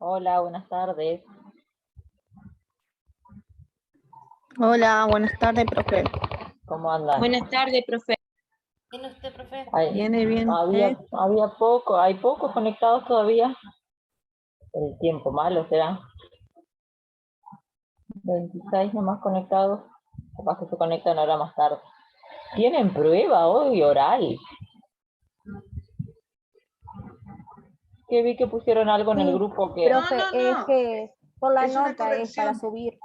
Hola, buenas tardes. Hola, buenas tardes, profe. ¿Cómo andan? Buenas tardes, profe. ¿Tiene usted, profe? Viene bien. Hay pocos conectados todavía. El tiempo malo será. 26 nomás conectados. Capaz que se conectan ahora más tarde. ¿Tienen prueba hoy oral? Que vi que pusieron algo en el grupo que... Profe, es que por la nota es para corrección. subir.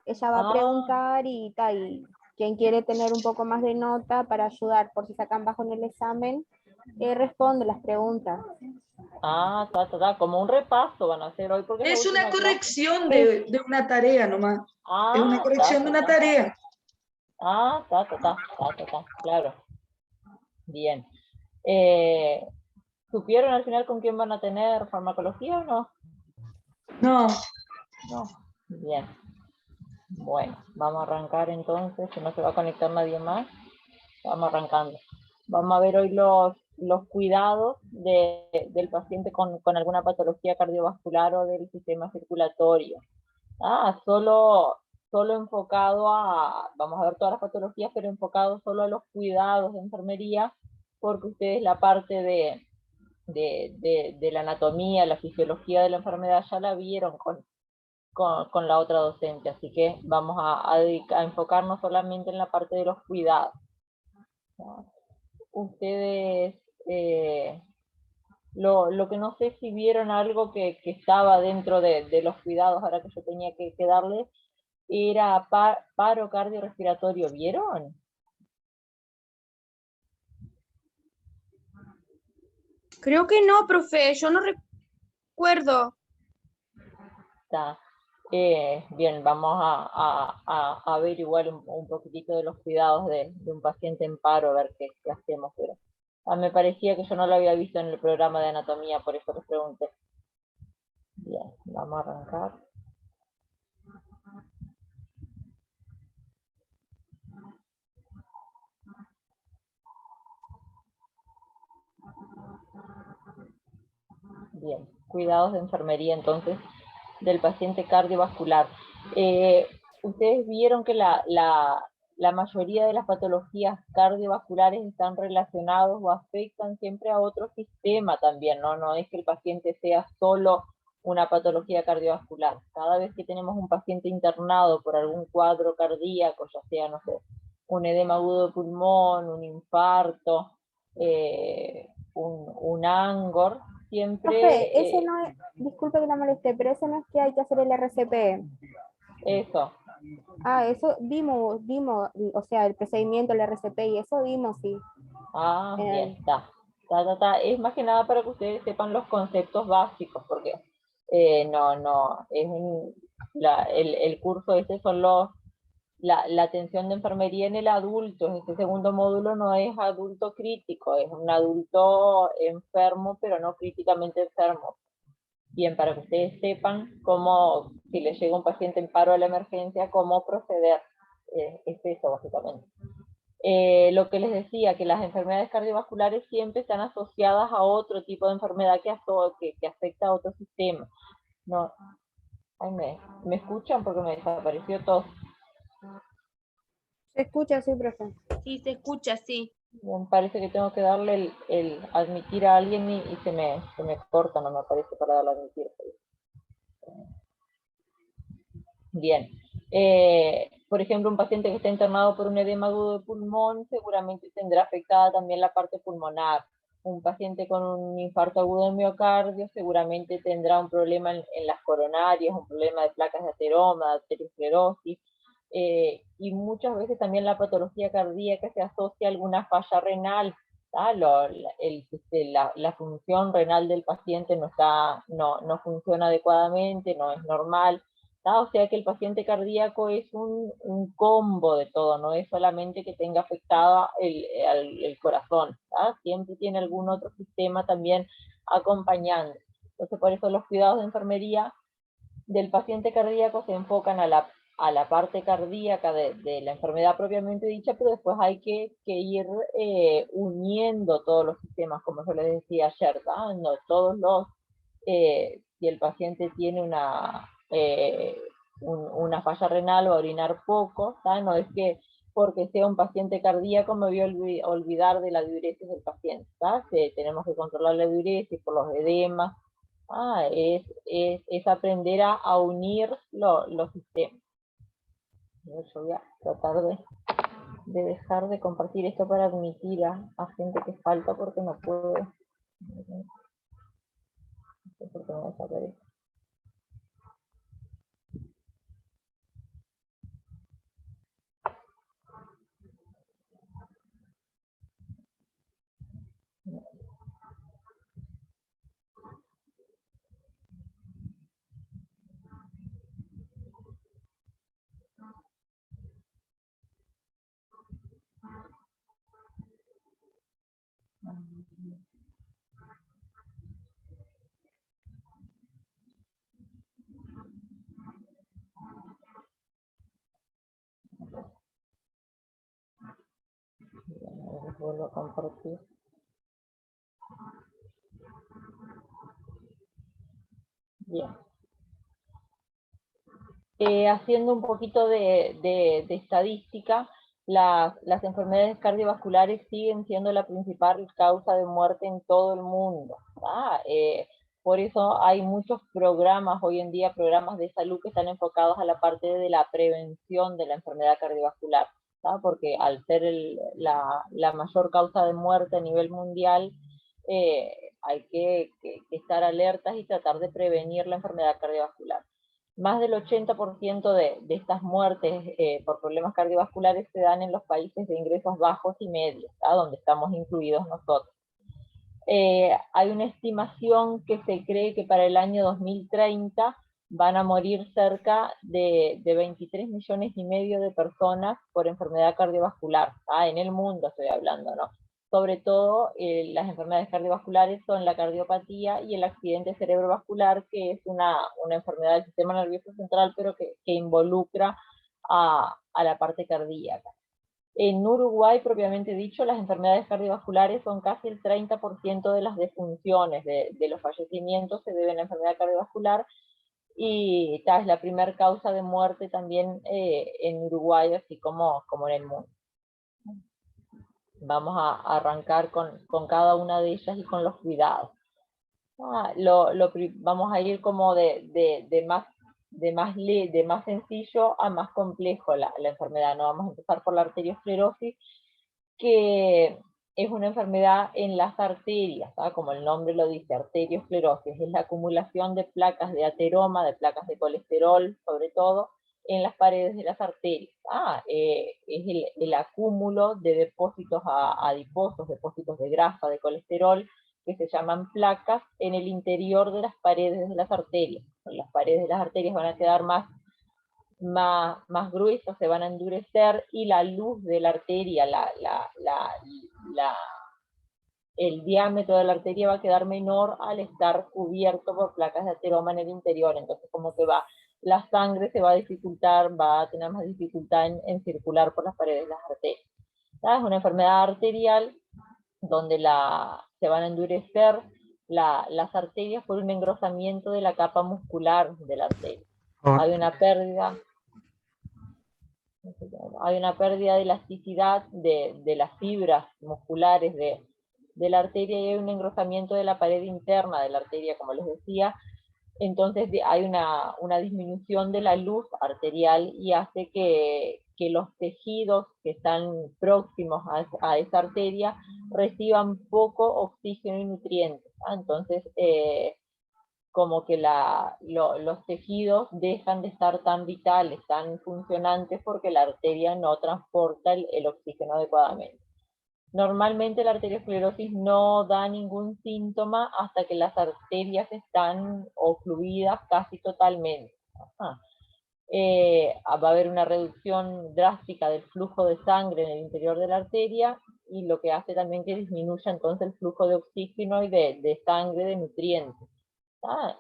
Ella va a preguntar y tal, y quien quiere tener un poco más de nota para ayudar por si sacan bajo en el examen, responde las preguntas. Como un repaso van a hacer hoy. Porque Es una clase. corrección de una tarea nomás. Es una corrección de una tarea. Claro. Bien. ¿Supieron al final con quién van a tener farmacología o no? No. No. Bien. Bueno, vamos a arrancar entonces, si no se va a conectar nadie más, vamos arrancando. Vamos a ver hoy los cuidados del paciente con alguna patología cardiovascular o del sistema circulatorio. Solo enfocado vamos a ver todas las patologías, pero enfocado solo a los cuidados de enfermería, porque ustedes la parte de la anatomía, la fisiología de la enfermedad ya la vieron con la otra docente, así que vamos a enfocarnos solamente en la parte de los cuidados. Ustedes, lo que no sé si vieron algo que estaba dentro de los cuidados, ahora que yo tenía que darles, era paro cardiorrespiratorio, ¿vieron? Creo que no, profe, yo no recuerdo. Está. Bien, vamos a ver igual un poquitito de los cuidados de un paciente en paro, a ver qué hacemos. Pero me parecía que yo no lo había visto en el programa de anatomía, por eso les pregunté. Bien, vamos a arrancar. Bien, cuidados de enfermería entonces del paciente cardiovascular. Ustedes vieron que la la mayoría de las patologías cardiovasculares están relacionados o afectan siempre a otro sistema también, ¿no? No es que el paciente sea solo una patología cardiovascular. Cada vez que tenemos un paciente internado por algún cuadro cardíaco, ya sea, no sé, un edema agudo de pulmón, un infarto, un ANGOR, siempre... Profe, ese no es, disculpe que la moleste, pero ese no es que hay que hacer el RCP. Eso. Ah, eso dimos, o sea, el procedimiento, el RCP y eso dimos, sí. Ah, bien, está. Es más que nada para que ustedes sepan los conceptos básicos, porque no, es el curso este son la atención de enfermería en el adulto. Este segundo módulo no es adulto crítico, es un adulto enfermo, pero no críticamente enfermo. Bien, para que ustedes sepan cómo, si les llega un paciente en paro a la emergencia, cómo proceder. Es eso, básicamente. Lo que les decía, que las enfermedades cardiovasculares siempre están asociadas a otro tipo de enfermedad que afecta a otro sistema. No, ay, ¿me escuchan? Porque me desapareció todo. ¿Se escucha, sí, profe? Sí, se escucha, sí. Me parece que tengo que darle el admitir a alguien y se me corta, no me aparece para darle admitir. Bien. Por ejemplo, un paciente que está internado por un edema agudo de pulmón seguramente tendrá afectada también la parte pulmonar. Un paciente con un infarto agudo de miocardio seguramente tendrá un problema en las coronarias, un problema de placas de ateroma, de arteriosclerosis, y muchas veces también la patología cardíaca se asocia a alguna falla renal. La función renal del paciente no funciona adecuadamente, no es normal. O sea que el paciente cardíaco es un combo de todo, no es solamente que tenga afectado el corazón, siempre tiene algún otro sistema también acompañando. Entonces por eso los cuidados de enfermería del paciente cardíaco se enfocan a la parte cardíaca de la enfermedad propiamente dicha, pero después hay que ir uniendo todos los sistemas, como yo les decía ayer, no, todos los, si el paciente tiene una falla renal o orinar poco, no es que porque sea un paciente cardíaco me voy a olvidar de la diuresis del paciente, tenemos que controlar la diuresis por los edemas. Es aprender a unir los sistemas. Yo voy a tratar de dejar de compartir esto para admitir a gente que falta porque no puedo. No sé por qué me desaparece. Les vuelvo a compartir. Bien. Haciendo un poquito de estadística, las enfermedades cardiovasculares siguen siendo la principal causa de muerte en todo el mundo. Por eso hay muchos programas hoy en día, programas de salud que están enfocados a la parte de la prevención de la enfermedad cardiovascular, porque al ser la mayor causa de muerte a nivel mundial, hay que estar alertas y tratar de prevenir la enfermedad cardiovascular. Más del 80% de estas muertes por problemas cardiovasculares se dan en los países de ingresos bajos y medios, donde estamos incluidos nosotros. Hay una estimación que se cree que para el año 2030 van a morir cerca de 23 millones y medio de personas por enfermedad cardiovascular, en el mundo estoy hablando, ¿no? Sobre todo las enfermedades cardiovasculares son la cardiopatía y el accidente cerebrovascular, que es una enfermedad del sistema nervioso central, pero que involucra a la parte cardíaca. En Uruguay, propiamente dicho, las enfermedades cardiovasculares son casi el 30% de las defunciones, de los fallecimientos se deben a enfermedad cardiovascular, y es la primera causa de muerte también en Uruguay, así como en el mundo. Vamos a arrancar con cada una de ellas y con los cuidados. Vamos a ir como de más sencillo a más complejo la enfermedad. No vamos a empezar por la arteriosclerosis, que es una enfermedad en las arterias, ¿tá? Como el nombre lo dice, arteriosclerosis, es la acumulación de placas de ateroma, de placas de colesterol, sobre todo, en las paredes de las arterias. Es el acúmulo de depósitos adiposos, depósitos de grasa, de colesterol, que se llaman placas en el interior de las paredes de las arterias. Las paredes de las arterias van a quedar más gruesas, se van a endurecer, y la luz de la arteria, el diámetro de la arteria va a quedar menor al estar cubierto por placas de ateroma en el interior. Entonces, como que la sangre se va a dificultar, va a tener más dificultad en circular por las paredes de las arterias. Es una enfermedad arterial donde se van a endurecer las arterias por un engrosamiento de la capa muscular de la arteria. Hay una pérdida de elasticidad de las fibras musculares de la arteria, y hay un engrosamiento de la pared interna de la arteria, como les decía. Entonces hay una disminución de la luz arterial, y hace que los tejidos que están próximos a esa arteria reciban poco oxígeno y nutrientes. Entonces, como que los tejidos dejan de estar tan vitales, tan funcionantes, porque la arteria no transporta el oxígeno adecuadamente. Normalmente la arteriosclerosis no da ningún síntoma hasta que las arterias están ocluidas casi totalmente. Va a haber una reducción drástica del flujo de sangre en el interior de la arteria, y lo que hace también que disminuya entonces el flujo de oxígeno y de sangre, de nutrientes.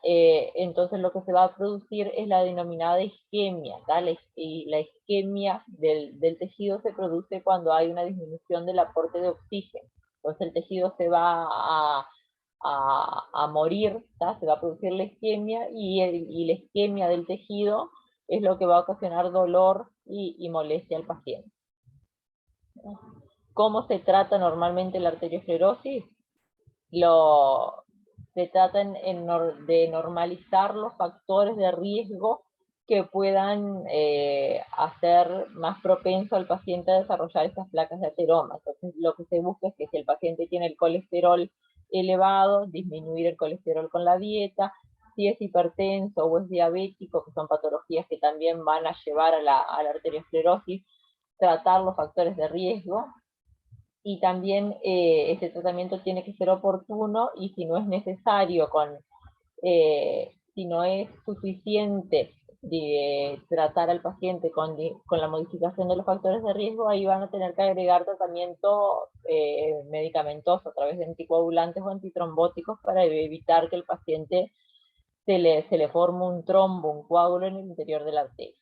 Entonces lo que se va a producir es la denominada isquemia, y la isquemia del tejido se produce cuando hay una disminución del aporte de oxígeno. Entonces el tejido se va a morir, se va a producir la isquemia, y la isquemia del tejido es lo que va a ocasionar dolor y molestia al paciente. ¿Cómo se trata normalmente la arteriosclerosis? Se trata de normalizar los factores de riesgo que puedan hacer más propenso al paciente a desarrollar estas placas de ateroma. Entonces, lo que se busca es que si el paciente tiene el colesterol elevado, disminuir el colesterol con la dieta. Si es hipertenso o es diabético, que son patologías que también van a llevar a la arteriosclerosis, tratar los factores de riesgo. Y también este tratamiento tiene que ser oportuno, y si no es necesario, si no es suficiente tratar al paciente con la modificación de los factores de riesgo, ahí van a tener que agregar tratamiento medicamentoso a través de anticoagulantes o antitrombóticos, para evitar que el paciente se le forme un trombo, un coágulo en el interior de la arteria.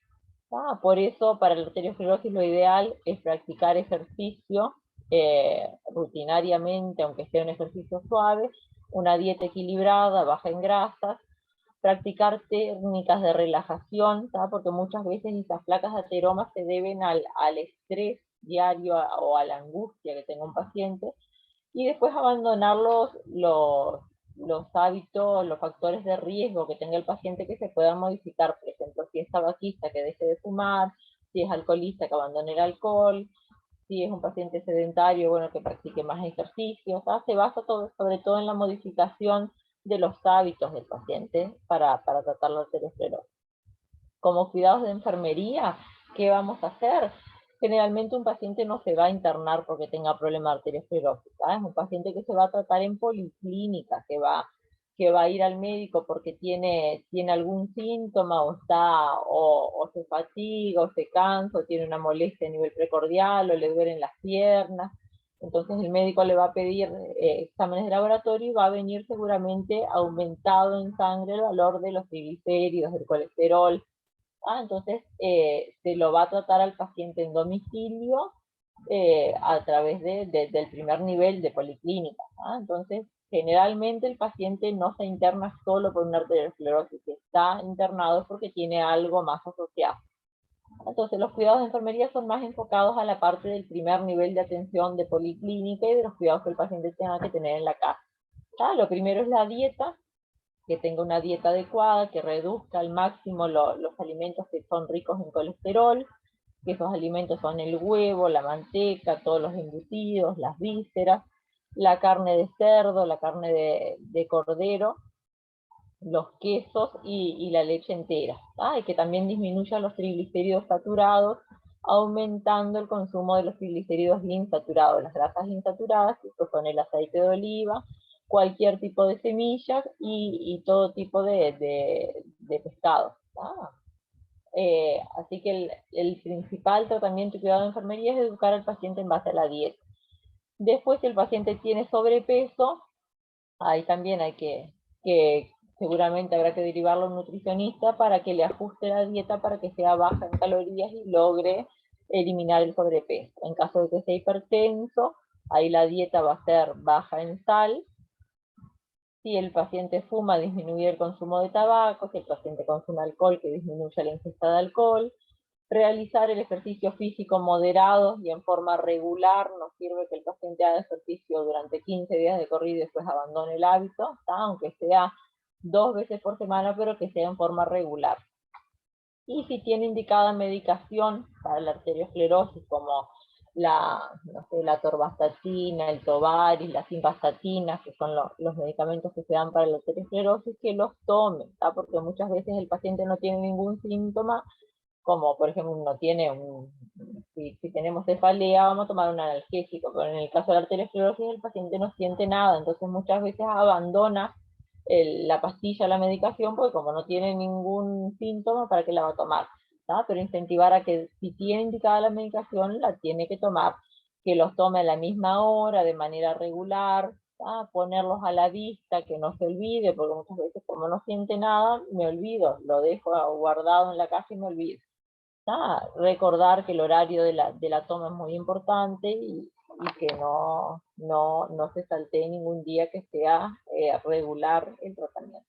Por eso, para la arteriosclerosis, lo ideal es practicar ejercicio rutinariamente, aunque sea un ejercicio suave, una dieta equilibrada, baja en grasas, practicar técnicas de relajación, porque muchas veces esas placas de ateroma se deben al estrés diario o a la angustia que tenga un paciente, y después abandonar los hábitos, los factores de riesgo que tenga el paciente, que se puedan modificar. Por ejemplo, si es tabaquista, que deje de fumar; si es alcoholista, que abandone el alcohol; si es un paciente sedentario, bueno, que practique más ejercicio. Se basa sobre todo en la modificación de los hábitos del paciente para tratar la arteriosclerosis. Como cuidados de enfermería, ¿qué vamos a hacer? Generalmente un paciente no se va a internar porque tenga problema de arteriosclerosis. Es un paciente que se va a tratar en policlínica, que va a ir al médico porque tiene algún síntoma, o se fatiga, o se cansa, o tiene una molestia a nivel precordial, o le duelen las piernas. Entonces el médico le va a pedir exámenes de laboratorio, y va a venir seguramente aumentado en sangre el valor de los triglicéridos, del colesterol. Entonces se lo va a tratar al paciente en domicilio a través del primer nivel de policlínica. Entonces generalmente el paciente no se interna solo por una arteriosclerosis, si está internado es porque tiene algo más asociado. Entonces los cuidados de enfermería son más enfocados a la parte del primer nivel de atención de policlínica y de los cuidados que el paciente tenga que tener en la casa. Lo primero es la dieta, que tenga una dieta adecuada, que reduzca al máximo los alimentos que son ricos en colesterol, que esos alimentos son el huevo, la manteca, todos los embutidos, las vísceras, la carne de cerdo, la carne de cordero, los quesos y la leche entera, y que también disminuya los triglicéridos saturados, aumentando el consumo de los triglicéridos insaturados, las grasas insaturadas, que son el aceite de oliva, cualquier tipo de semillas y todo tipo de pescado. Así que el principal tratamiento y cuidado de enfermería es educar al paciente en base a la dieta. Después, si el paciente tiene sobrepeso, ahí también hay que seguramente habrá que derivarlo a un nutricionista para que le ajuste la dieta para que sea baja en calorías y logre eliminar el sobrepeso. En caso de que sea hipertenso, ahí la dieta va a ser baja en sal. Si el paciente fuma, disminuir el consumo de tabaco. Si el paciente consume alcohol, que disminuya la ingesta de alcohol. Realizar el ejercicio físico moderado y en forma regular. No sirve que el paciente haga ejercicio durante 15 días de corrido y después abandone el hábito, aunque sea 2 veces por semana, pero que sea en forma regular. Y si tiene indicada medicación para la arteriosclerosis, como la atorvastatina, el Tovaris, la simvastatina, que son los medicamentos que se dan para la arteriosclerosis, que los tome, porque muchas veces el paciente no tiene ningún síntoma, como por ejemplo no tiene si tenemos cefalea, vamos a tomar un analgésico, pero en el caso de la arteriosclerosis el paciente no siente nada, entonces muchas veces abandona la pastilla, la medicación, porque como no tiene ningún síntoma, ¿para qué la va a tomar? Pero incentivar a que si tiene indicada la medicación, la tiene que tomar, que los tome a la misma hora, de manera regular, ponerlos a la vista, que no se olvide, porque muchas veces como no siente nada, me olvido, lo dejo guardado en la casa y me olvido. Recordar que el horario de la toma es muy importante y que no se saltee ningún día, que sea regular el tratamiento.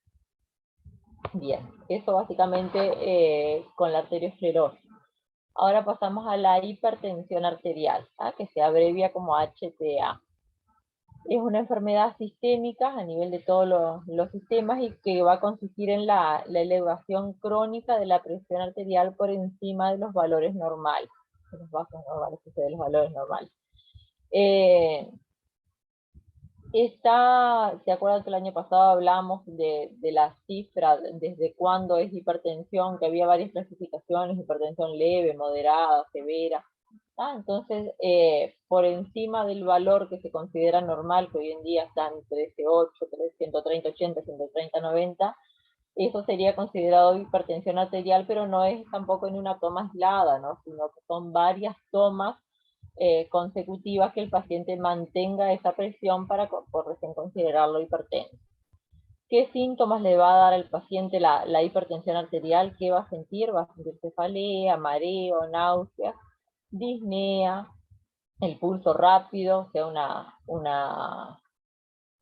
Bien, eso básicamente con la arteriosclerosis. Ahora pasamos a la hipertensión arterial, que se abrevia como HTA. Es una enfermedad sistémica a nivel de todos los sistemas y que va a consistir en la elevación crónica de la presión arterial por encima de los valores normales, de los bajos normales, de los valores normales. ¿Se acuerdan que el año pasado hablamos de la cifra, desde cuándo es hipertensión, que había varias clasificaciones, hipertensión leve, moderada, severa? Entonces, por encima del valor que se considera normal, que hoy en día está en 13,8, 130, 80, 130, 90, eso sería considerado hipertensión arterial, pero no es tampoco en una toma aislada, ¿no? Sino que son varias tomas consecutivas que el paciente mantenga esa presión para por recién considerarlo hipertenso. ¿Qué síntomas le va a dar al paciente la hipertensión arterial? ¿Qué va a sentir? Va a sentir cefalea, mareo, náuseas, disnea, el pulso rápido, o sea,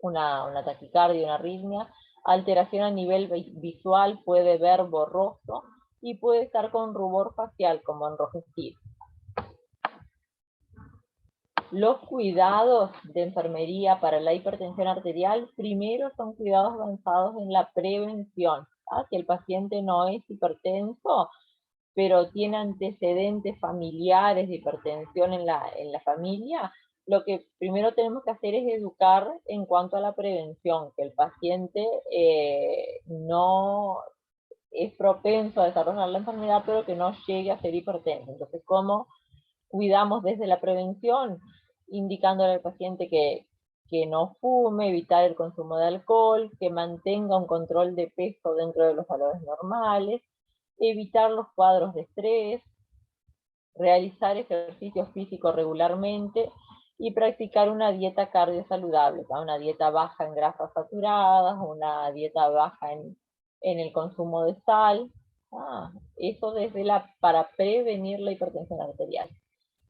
una taquicardia, una arritmia, alteración a nivel visual, puede ver borroso y puede estar con rubor facial, como enrojecido. Los cuidados de enfermería para la hipertensión arterial, primero son cuidados avanzados en la prevención. Si el paciente no es hipertenso, pero tiene antecedentes familiares de hipertensión en la familia, lo que primero tenemos que hacer es educar en cuanto a la prevención, que el paciente no es propenso a desarrollar la enfermedad, pero que no llegue a ser hipertenso. Entonces, ¿cómo cuidamos desde la prevención? Indicándole al paciente que no fume, evitar el consumo de alcohol, que mantenga un control de peso dentro de los valores normales, evitar los cuadros de estrés, realizar ejercicio físico regularmente y practicar una dieta cardiosaludable, una dieta baja en grasas saturadas, una dieta baja en el consumo de sal. Eso para prevenir la hipertensión arterial.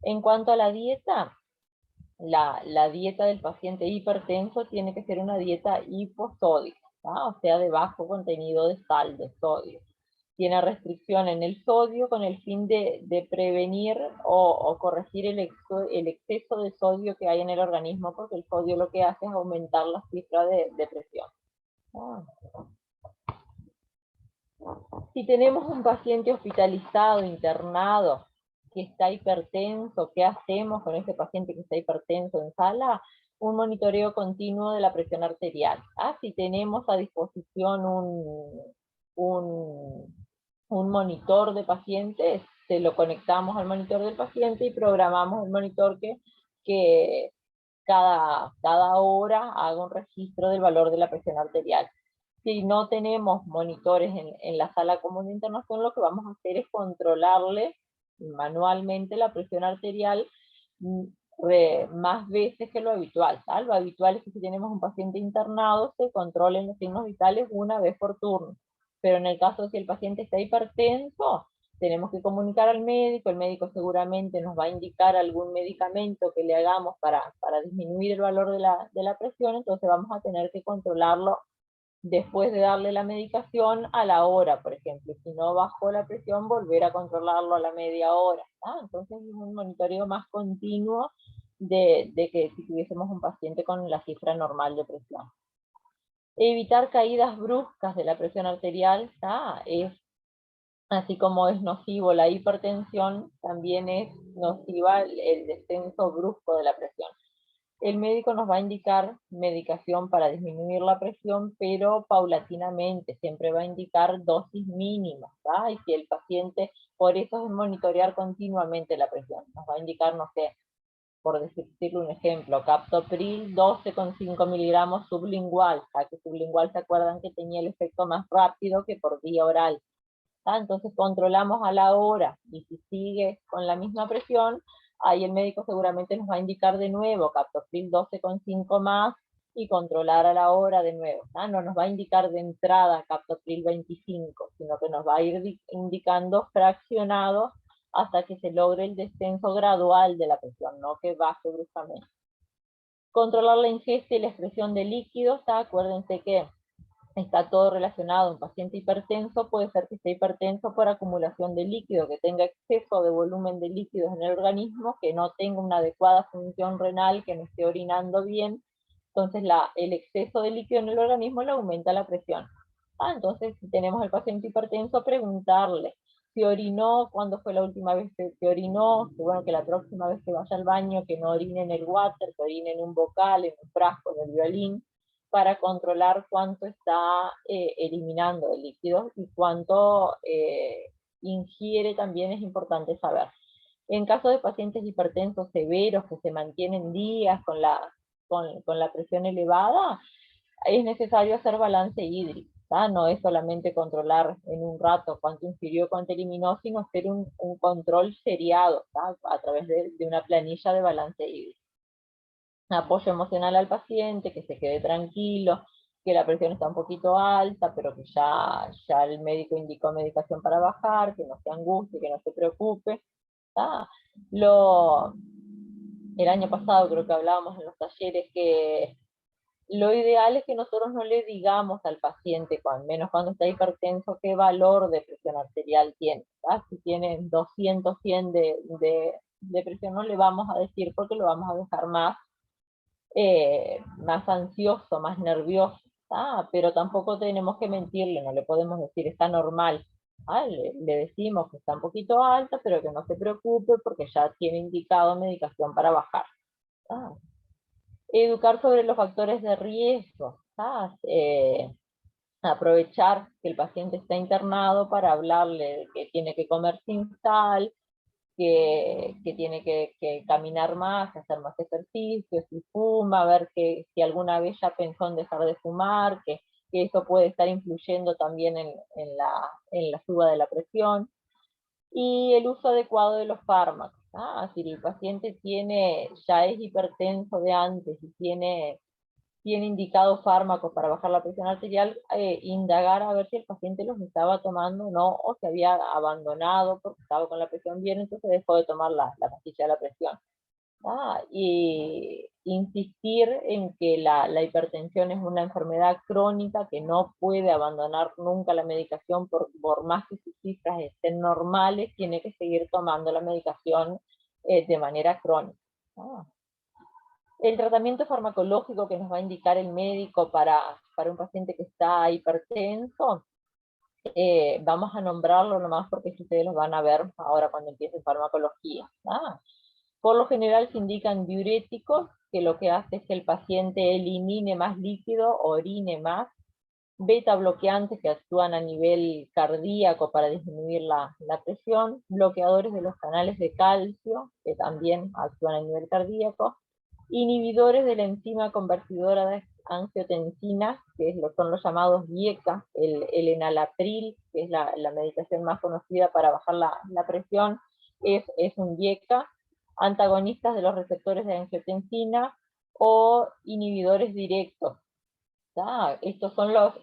En cuanto a la dieta, la dieta del paciente hipertenso tiene que ser una dieta hiposódica, ¿tá? O sea, de bajo contenido de sal, de sodio. Tiene restricción en el sodio con el fin de prevenir o corregir el exceso de sodio que hay en el organismo, porque el sodio lo que hace es aumentar la cifra de presión. Si tenemos un paciente hospitalizado, internado, que está hipertenso, ¿qué hacemos con ese paciente que está hipertenso en sala? Un monitoreo continuo de la presión arterial. Si tenemos a disposición un monitor de pacientes, se lo conectamos al monitor del paciente y programamos el monitor que cada hora haga un registro del valor de la presión arterial. Si no tenemos monitores en la sala común de internación, lo que vamos a hacer es controlarle manualmente la presión arterial más veces que lo habitual, ¿tá? Lo habitual es que si tenemos un paciente internado, se controlen los signos vitales una vez por turno. Pero en el caso de que el paciente está hipertenso, tenemos que comunicar al médico, el médico seguramente nos va a indicar algún medicamento que le hagamos para disminuir el valor de la presión, entonces vamos a tener que controlarlo después de darle la medicación a la hora, por ejemplo. Si no bajó la presión, volver a controlarlo a la media hora, ¿tá? Entonces es un monitoreo más continuo de que si tuviésemos un paciente con la cifra normal de presión. Evitar caídas bruscas de la presión arterial, ¿tá? Así como es nocivo la hipertensión, también es nociva el descenso brusco de la presión. El médico nos va a indicar medicación para disminuir la presión, pero paulatinamente, siempre va a indicar dosis mínimas, ¿tá? Y si el paciente, por eso es monitorear continuamente la presión, nos va a indicar, no sé, por decirle un ejemplo, captopril 12,5 miligramos sublingual, que sublingual se acuerdan que tenía el efecto más rápido que por vía oral. Entonces controlamos a la hora, y si sigue con la misma presión, ahí el médico seguramente nos va a indicar de nuevo captopril 12,5 más, y controlar a la hora de nuevo. No nos va a indicar de entrada captopril 25, sino que nos va a ir indicando fraccionado hasta que se logre el descenso gradual de la presión, no que baje bruscamente. Controlar la ingesta y la excreción de líquidos, acuérdense que está todo relacionado. Un paciente hipertenso puede ser que esté hipertenso por acumulación de líquido, que tenga exceso de volumen de líquidos en el organismo, que no tenga una adecuada función renal, que no esté orinando bien. Entonces el exceso de líquido en el organismo le aumenta la presión. Entonces, si tenemos al paciente hipertenso, preguntarle si orinó, cuándo fue la última vez que orinó, que bueno, que la próxima vez que vaya al baño, que no orine en el water, que orine en un bocal, en un frasco del violín, para controlar cuánto está eliminando de líquidos y cuánto ingiere también es importante saber. En caso de pacientes hipertensos severos que se mantienen días con la presión elevada, es necesario hacer balance hídrico. No es solamente controlar en un rato cuánto ingirió, cuánto eliminó, sino hacer un control seriado, a través de una planilla de balance hídrico. Apoyo emocional al paciente, que se quede tranquilo, que la presión está un poquito alta, pero que ya el médico indicó medicación para bajar, que no se angustie, que no se preocupe. El año pasado creo que hablábamos en los talleres que lo ideal es que nosotros no le digamos al paciente, menos cuando está hipertenso, qué valor de presión arterial tiene. Si tiene 200, 100 de presión, no le vamos a decir, porque lo vamos a dejar más ansioso, más nervioso, pero tampoco tenemos que mentirle, no le podemos decir está normal. Le decimos que está un poquito alta, pero que no se preocupe porque ya tiene indicado medicación para bajar. Educar sobre los factores de riesgo, aprovechar que el paciente está internado para hablarle que tiene que comer sin sal, que tiene que caminar más, hacer más ejercicio, si fuma, ver que si alguna vez ya pensó en dejar de fumar, que eso puede estar influyendo también en la suba de la presión. Y el uso adecuado de los fármacos. Si el paciente ya es hipertenso de antes y tiene indicado fármacos para bajar la presión arterial, indagar a ver si el paciente los estaba tomando o no, o se había abandonado porque estaba con la presión bien, entonces dejó de tomar la pastilla de la presión. Y insistir en que la hipertensión es una enfermedad crónica que no puede abandonar nunca la medicación por más que sus cifras estén normales, tiene que seguir tomando la medicación de manera crónica. El tratamiento farmacológico que nos va a indicar el médico para un paciente que está hipertenso, vamos a nombrarlo nomás porque ustedes los van a ver ahora cuando empiece farmacología. Por lo general se indican diuréticos, que lo que hace es que el paciente elimine más líquido, orine más, beta bloqueantes que actúan a nivel cardíaco para disminuir la presión, bloqueadores de los canales de calcio, que también actúan a nivel cardíaco, inhibidores de la enzima convertidora de angiotensina, que son los llamados IECA, el enalapril, que es la medicación más conocida para bajar la presión, es un IECA, antagonistas de los receptores de angiotensina o inhibidores directos. Estos son los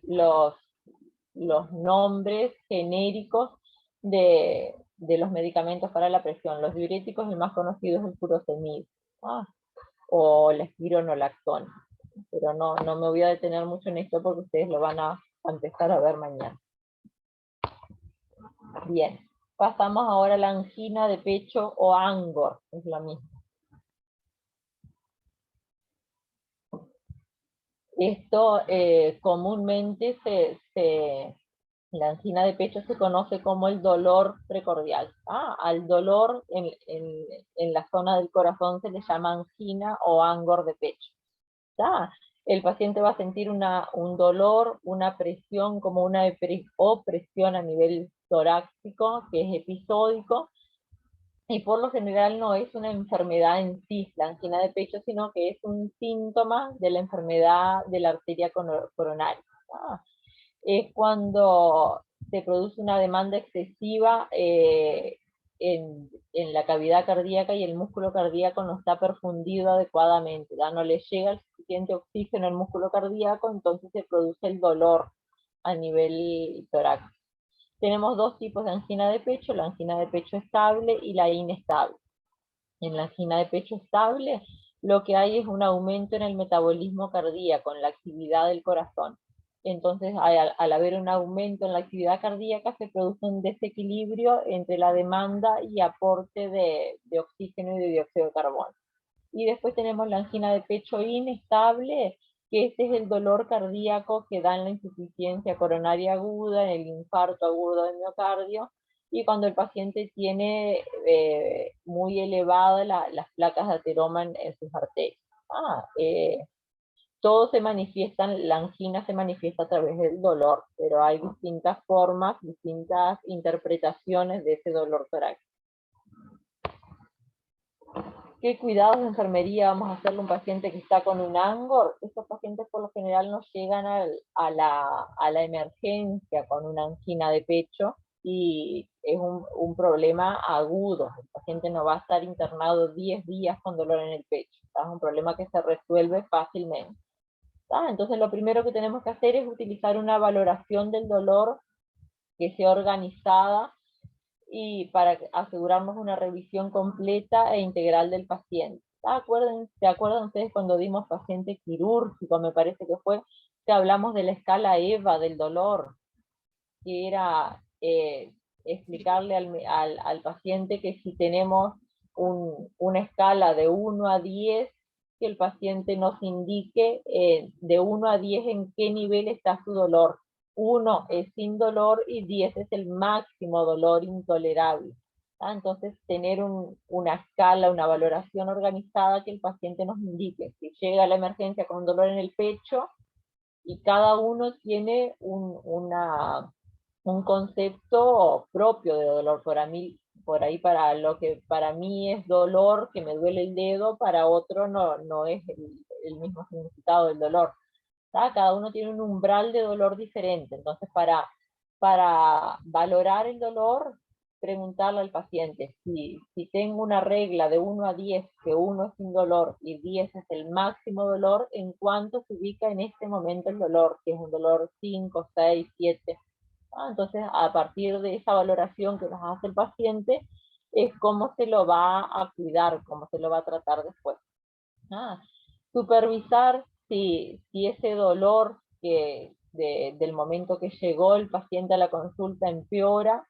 nombres genéricos de los medicamentos para la presión. Los diuréticos, el más conocido es el furosemid, o la espironolactona. Pero no me voy a detener mucho en esto porque ustedes lo van a empezar a ver mañana. Bien, pasamos ahora a la angina de pecho o ANGOR, es lo mismo. Esto comúnmente la angina de pecho se conoce como el dolor precordial. Al dolor en la zona del corazón se le llama angina o ANGOR de pecho. El paciente va a sentir un dolor, una presión como una opresión a nivel torácico, que es episódico, y por lo general no es una enfermedad en sí, la angina de pecho, sino que es un síntoma de la enfermedad de la arteria coronaria. Es cuando se produce una demanda excesiva en la cavidad cardíaca y el músculo cardíaco no está perfundido adecuadamente, no le llega el suficiente oxígeno al músculo cardíaco, entonces se produce el dolor a nivel torácico. Tenemos dos tipos de angina de pecho, la angina de pecho estable y la inestable. En la angina de pecho estable, lo que hay es un aumento en el metabolismo cardíaco, en la actividad del corazón. Entonces, al haber un aumento en la actividad cardíaca, se produce un desequilibrio entre la demanda y aporte de oxígeno y de dióxido de carbono. Y después tenemos la angina de pecho inestable, que este es el dolor cardíaco que da en la insuficiencia coronaria aguda, en el infarto agudo del miocardio, y cuando el paciente tiene muy elevadas las placas de ateroma en sus arterias. Todo se manifiesta, la angina se manifiesta a través del dolor, pero hay distintas formas, distintas interpretaciones de ese dolor torácico. ¿Qué cuidados de enfermería vamos a hacerle a un paciente que está con un ANGOR? Estos pacientes por lo general no llegan a la emergencia con una angina de pecho y es un problema agudo. El paciente no va a estar internado 10 días con dolor en el pecho. Es un problema que se resuelve fácilmente. Entonces lo primero que tenemos que hacer es utilizar una valoración del dolor que sea organizada y para asegurarnos una revisión completa e integral del paciente. ¿Se acuerdan ustedes cuando dimos paciente quirúrgico, me parece que fue, que hablamos de la escala EVA del dolor, que era explicarle al paciente que si tenemos una escala de 1 a 10, que el paciente nos indique de 1 a 10 en qué nivel está su dolor. 1 es sin dolor y 10 es el máximo dolor intolerable. Entonces, tener una escala, una valoración organizada que el paciente nos indique. Si llega a la emergencia con un dolor en el pecho, y cada uno tiene un concepto propio de dolor. Por ahí para lo que para mí es dolor, que me duele el dedo, para otro no es el mismo significado del dolor. Cada uno tiene un umbral de dolor diferente. Entonces, para valorar el dolor, preguntarle al paciente, si tengo una regla de 1 a 10, que 1 es sin dolor y 10 es el máximo dolor, ¿en cuánto se ubica en este momento el dolor? Si es un dolor 5, 6, 7. Entonces, a partir de esa valoración que nos hace el paciente, es cómo se lo va a cuidar, cómo se lo va a tratar después. Supervisar si ese dolor del momento que llegó el paciente a la consulta empeora,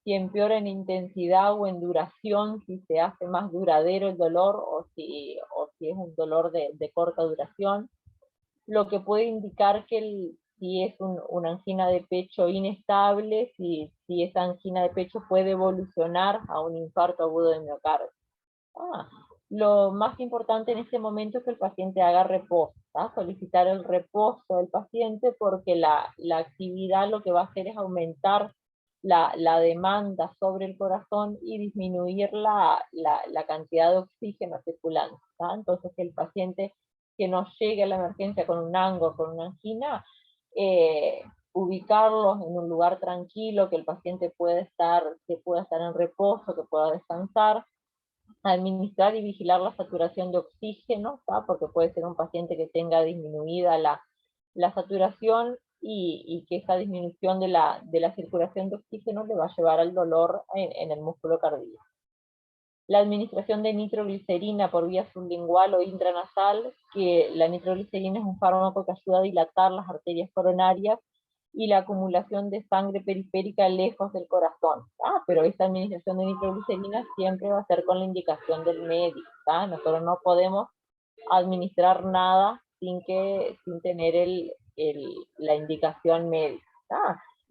si empeora en intensidad o en duración, si se hace más duradero el dolor o si es un dolor de corta duración, lo que puede indicar que si es una angina de pecho inestable, si esa angina de pecho puede evolucionar a un infarto agudo de miocardio. Lo más importante en este momento es que el paciente haga reposo, solicitar el reposo del paciente, porque la actividad lo que va a hacer es aumentar la demanda sobre el corazón y disminuir la cantidad de oxígeno circulante. Entonces, que el paciente que no llegue a la emergencia con un ANGO, con una angina, ubicarlos en un lugar tranquilo, que el paciente pueda estar en reposo, que pueda descansar, administrar y vigilar la saturación de oxígeno, porque puede ser un paciente que tenga disminuida la saturación y que esa disminución de la circulación de oxígeno le va a llevar al dolor en el músculo cardíaco. La administración de nitroglicerina por vía sublingual o intranasal, que la nitroglicerina es un fármaco que ayuda a dilatar las arterias coronarias y la acumulación de sangre periférica lejos del corazón. Pero esta administración de nitroglicerina siempre va a ser con la indicación del médico. Nosotros no podemos administrar nada sin tener la indicación médica.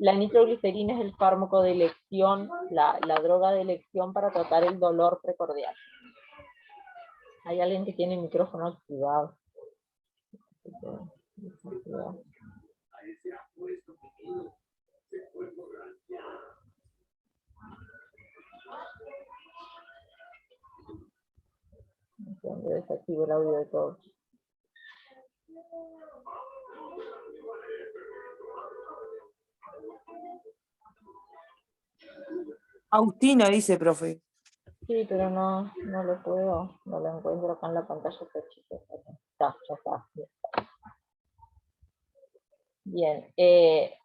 La nitroglicerina es el fármaco de elección, la droga de elección para tratar el dolor precordial. Hay alguien que tiene el micrófono activado. Desactivo el audio de todos. Agustina dice, profe. Sí, pero no lo encuentro acá en la pantalla. Ya está. Bien,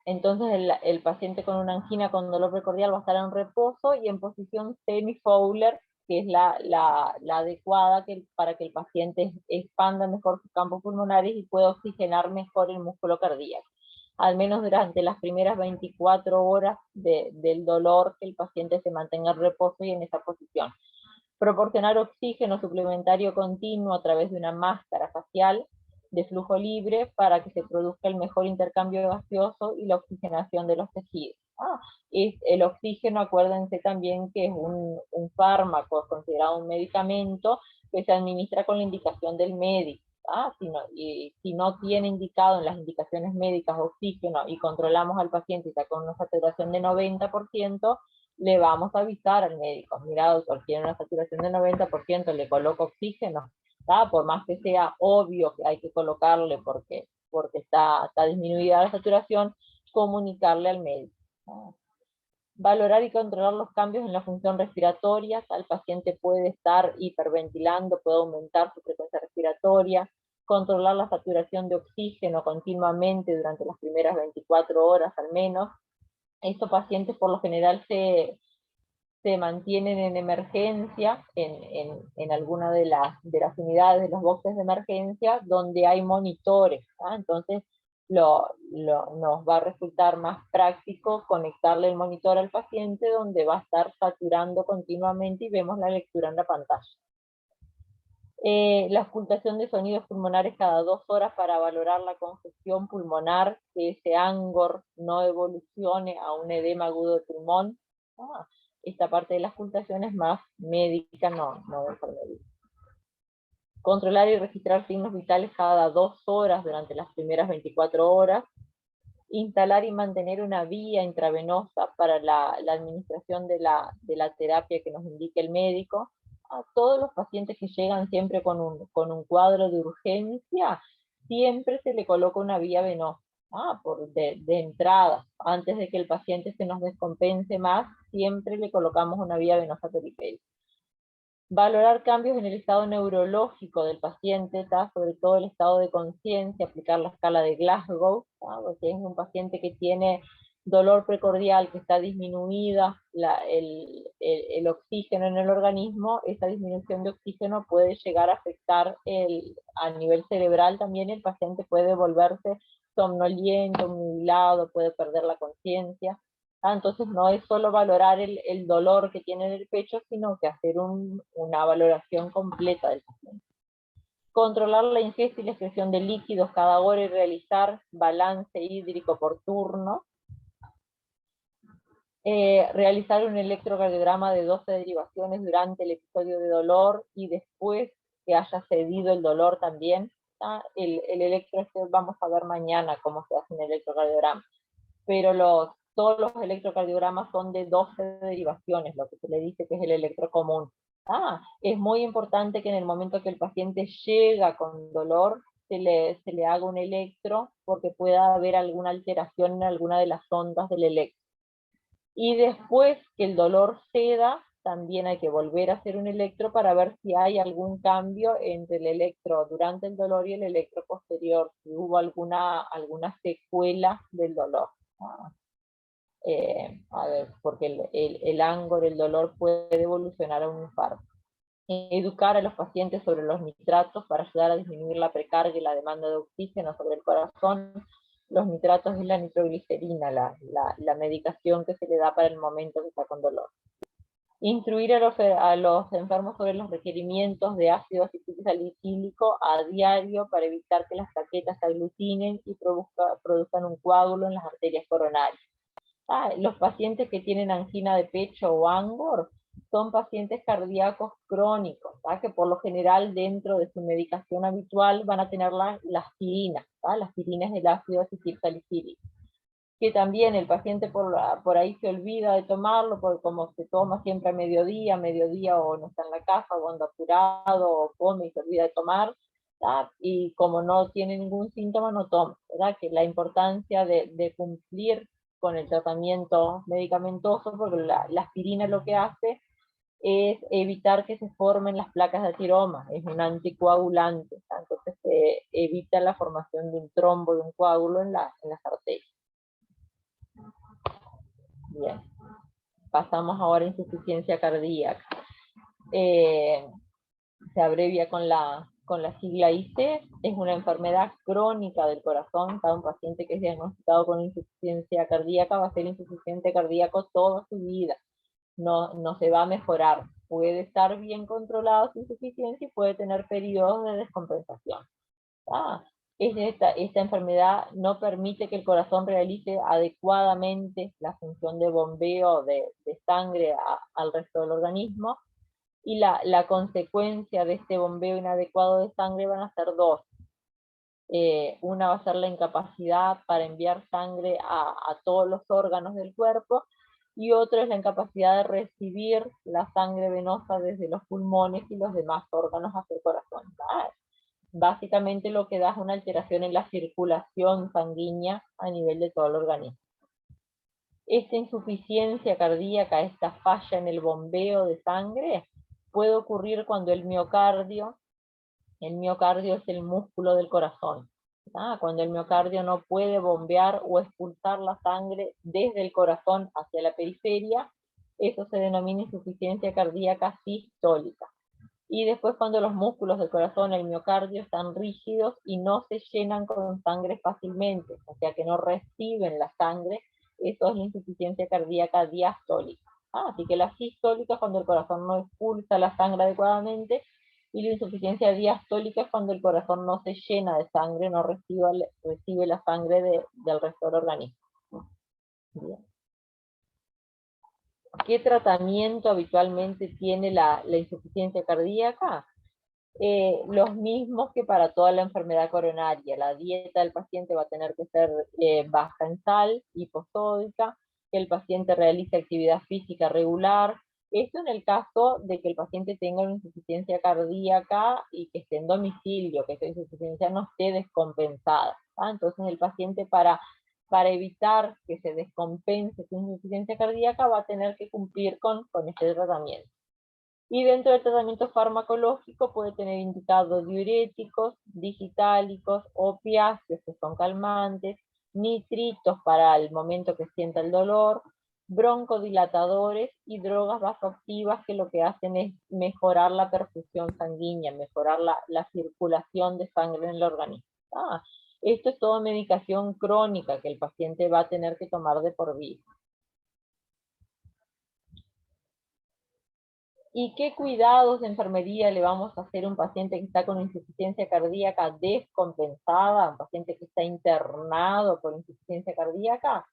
entonces el paciente con una angina con dolor precordial va a estar en reposo y en posición semi-Fowler, que es la adecuada para que el paciente expanda mejor sus campos pulmonares y pueda oxigenar mejor el músculo cardíaco. Al menos durante las primeras 24 horas del dolor, que el paciente se mantenga en reposo y en esa posición. Proporcionar oxígeno suplementario continuo a través de una máscara facial de flujo libre para que se produzca el mejor intercambio gaseoso y la oxigenación de los tejidos. El oxígeno, acuérdense también que es un fármaco, es considerado un medicamento que se administra con la indicación del médico. Si no tiene indicado en las indicaciones médicas oxígeno y controlamos al paciente y está con una saturación de 90%, le vamos a avisar al médico: mira, doctor, tiene una saturación de 90%, le coloco oxígeno. Por más que sea obvio que hay que colocarle porque está disminuida la saturación, comunicarle al médico. Valorar y controlar los cambios en la función respiratoria. El paciente puede estar hiperventilando, puede aumentar su frecuencia respiratoria. Controlar la saturación de oxígeno continuamente durante las primeras 24 horas al menos. Estos pacientes por lo general se mantienen en emergencia, en alguna de las unidades de los boxes de emergencia, donde hay monitores. Entonces nos va a resultar más práctico conectarle el monitor al paciente, donde va a estar saturando continuamente y vemos la lectura en la pantalla. La auscultación de sonidos pulmonares cada 2 horas para valorar la congestión pulmonar, que ese ANGOR no evolucione a un edema agudo de pulmón. Esta parte de la auscultación es más médica, no de enfermería. Controlar y registrar signos vitales cada 2 horas durante las primeras 24 horas. Instalar y mantener una vía intravenosa para la administración de la terapia que nos indique el médico. A todos los pacientes que llegan siempre con un cuadro de urgencia, siempre se le coloca una vía venosa. De entrada, antes de que el paciente se nos descompense más, siempre le colocamos una vía venosa periférica. Valorar cambios en el estado neurológico del paciente, sobre todo el estado de conciencia, aplicar la escala de Glasgow, porque es un paciente que tiene dolor precordial, que está disminuida el oxígeno en el organismo, esa disminución de oxígeno puede llegar a afectar a nivel cerebral también, el paciente puede volverse somnoliento, nublado, puede perder la conciencia. Entonces no es solo valorar el dolor que tiene en el pecho, sino que hacer una valoración completa del paciente. Controlar la ingesta y la excreción de líquidos cada hora y realizar balance hídrico por turno. Realizar un electrocardiograma de 12 derivaciones durante el episodio de dolor y después que haya cedido el dolor también. El electro, vamos a ver mañana cómo se hace un electrocardiograma, pero todos los electrocardiogramas son de 12 derivaciones, lo que se le dice que es el electro común. Es muy importante que en el momento que el paciente llega con dolor, se le haga un electro, porque pueda haber alguna alteración en alguna de las ondas del electro. Y después que el dolor ceda, también hay que volver a hacer un electro para ver si hay algún cambio entre el electro durante el dolor y el electro posterior, si hubo alguna secuela del dolor. A ver, porque el ángulo, el dolor puede evolucionar a un infarto. Educar a los pacientes sobre los nitratos para ayudar a disminuir la precarga y la demanda de oxígeno sobre el corazón. Los nitratos es la nitroglicerina, la medicación que se le da para el momento que está con dolor. Instruir a los enfermos sobre los requerimientos de ácido acetilsalicílico a diario para evitar que las plaquetas se aglutinen y produzcan un coágulo en las arterias coronarias. Los pacientes que tienen angina de pecho o angor son pacientes cardíacos crónicos, que por lo general dentro de su medicación habitual van a tener las aspirinas, las aspirinas del ácido acetilsalicílico, que también el paciente por ahí se olvida de tomarlo, porque como se toma siempre a mediodía o no está en la casa, o anda apurado, o come y se olvida de tomar, y como no tiene ningún síntoma, no toma, ¿verdad? Que la importancia de cumplir con el tratamiento medicamentoso, porque la aspirina lo que hace es evitar que se formen las placas de ateroma, es un anticoagulante, entonces evita la formación de un trombo, de un coágulo en las arterias. Bien, pasamos ahora a insuficiencia cardíaca. Se abrevia con la sigla IC, es una enfermedad crónica del corazón. Cada un paciente que es diagnosticado con insuficiencia cardíaca va a ser insuficiente cardíaco toda su vida. No se va a mejorar. Puede estar bien controlado su insuficiencia y puede tener periodos de descompensación. Esta enfermedad no permite que el corazón realice adecuadamente la función de bombeo de sangre al resto del organismo, y la consecuencia de este bombeo inadecuado de sangre van a ser dos. Una va a ser la incapacidad para enviar sangre a todos los órganos del cuerpo, y otra es la incapacidad de recibir la sangre venosa desde los pulmones y los demás órganos hacia el corazón. Básicamente lo que da es una alteración en la circulación sanguínea a nivel de todo el organismo. Esta insuficiencia cardíaca, esta falla en el bombeo de sangre, puede ocurrir cuando el miocardio es el músculo del corazón. Cuando el miocardio no puede bombear o expulsar la sangre desde el corazón hacia la periferia, eso se denomina insuficiencia cardíaca sistólica. Y después cuando los músculos del corazón, el miocardio, están rígidos y no se llenan con sangre fácilmente, o sea que no reciben la sangre, eso es la insuficiencia cardíaca diastólica. Así que la sistólica es cuando el corazón no expulsa la sangre adecuadamente, y la insuficiencia diastólica es cuando el corazón no se llena de sangre, no recibe la sangre del resto del organismo. Bien. ¿Qué tratamiento habitualmente tiene la insuficiencia cardíaca? Los mismos que para toda la enfermedad coronaria. La dieta del paciente va a tener que ser baja en sal, hiposódica, que el paciente realice actividad física regular. Esto en el caso de que el paciente tenga una insuficiencia cardíaca y que esté en domicilio, que esa insuficiencia no esté descompensada. Entonces el paciente para evitar que se descompense su insuficiencia cardíaca va a tener que cumplir con este tratamiento. Y dentro del tratamiento farmacológico puede tener indicados diuréticos, digitálicos, opiáceos, que son calmantes, nitritos para el momento que sienta el dolor, broncodilatadores y drogas vasoactivas que lo que hacen es mejorar la perfusión sanguínea, mejorar la circulación de sangre en el organismo. Esto es toda medicación crónica que el paciente va a tener que tomar de por vida. ¿Y qué cuidados de enfermería le vamos a hacer a un paciente que está con insuficiencia cardíaca descompensada, un paciente que está internado por insuficiencia cardíaca?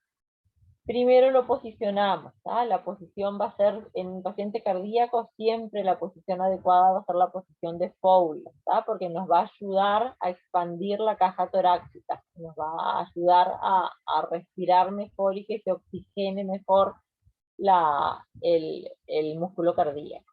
Primero lo posicionamos, la posición va a ser, en un paciente cardíaco, siempre la posición adecuada va a ser la posición de Fowler, porque nos va a ayudar a expandir la caja torácica, nos va a ayudar a respirar mejor y que se oxigene mejor el músculo cardíaco.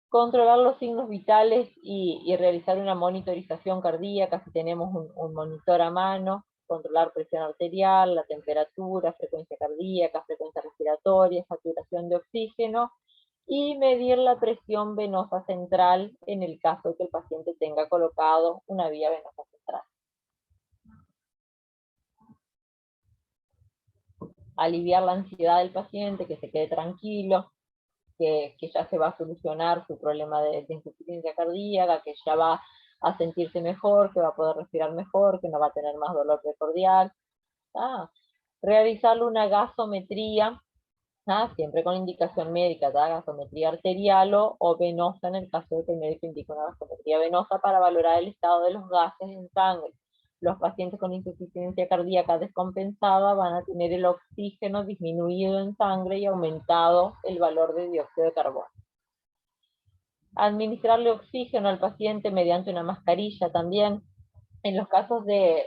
Controlar los signos vitales y realizar una monitorización cardíaca si tenemos un monitor a mano, controlar presión arterial, la temperatura, frecuencia cardíaca, frecuencia respiratoria, saturación de oxígeno, y medir la presión venosa central en el caso de que el paciente tenga colocado una vía venosa central. Aliviar la ansiedad del paciente, que se quede tranquilo, que ya se va a solucionar su problema de insuficiencia cardíaca, que ya va a sentirse mejor, que va a poder respirar mejor, que no va a tener más dolor precordial. Realizarle una gasometría, siempre con indicación médica, gasometría arterial o venosa en el caso de que el médico indique una gasometría venosa para valorar el estado de los gases en sangre. Los pacientes con insuficiencia cardíaca descompensada van a tener el oxígeno disminuido en sangre y aumentado el valor de dióxido de carbono. Administrarle oxígeno al paciente mediante una mascarilla también. En los casos de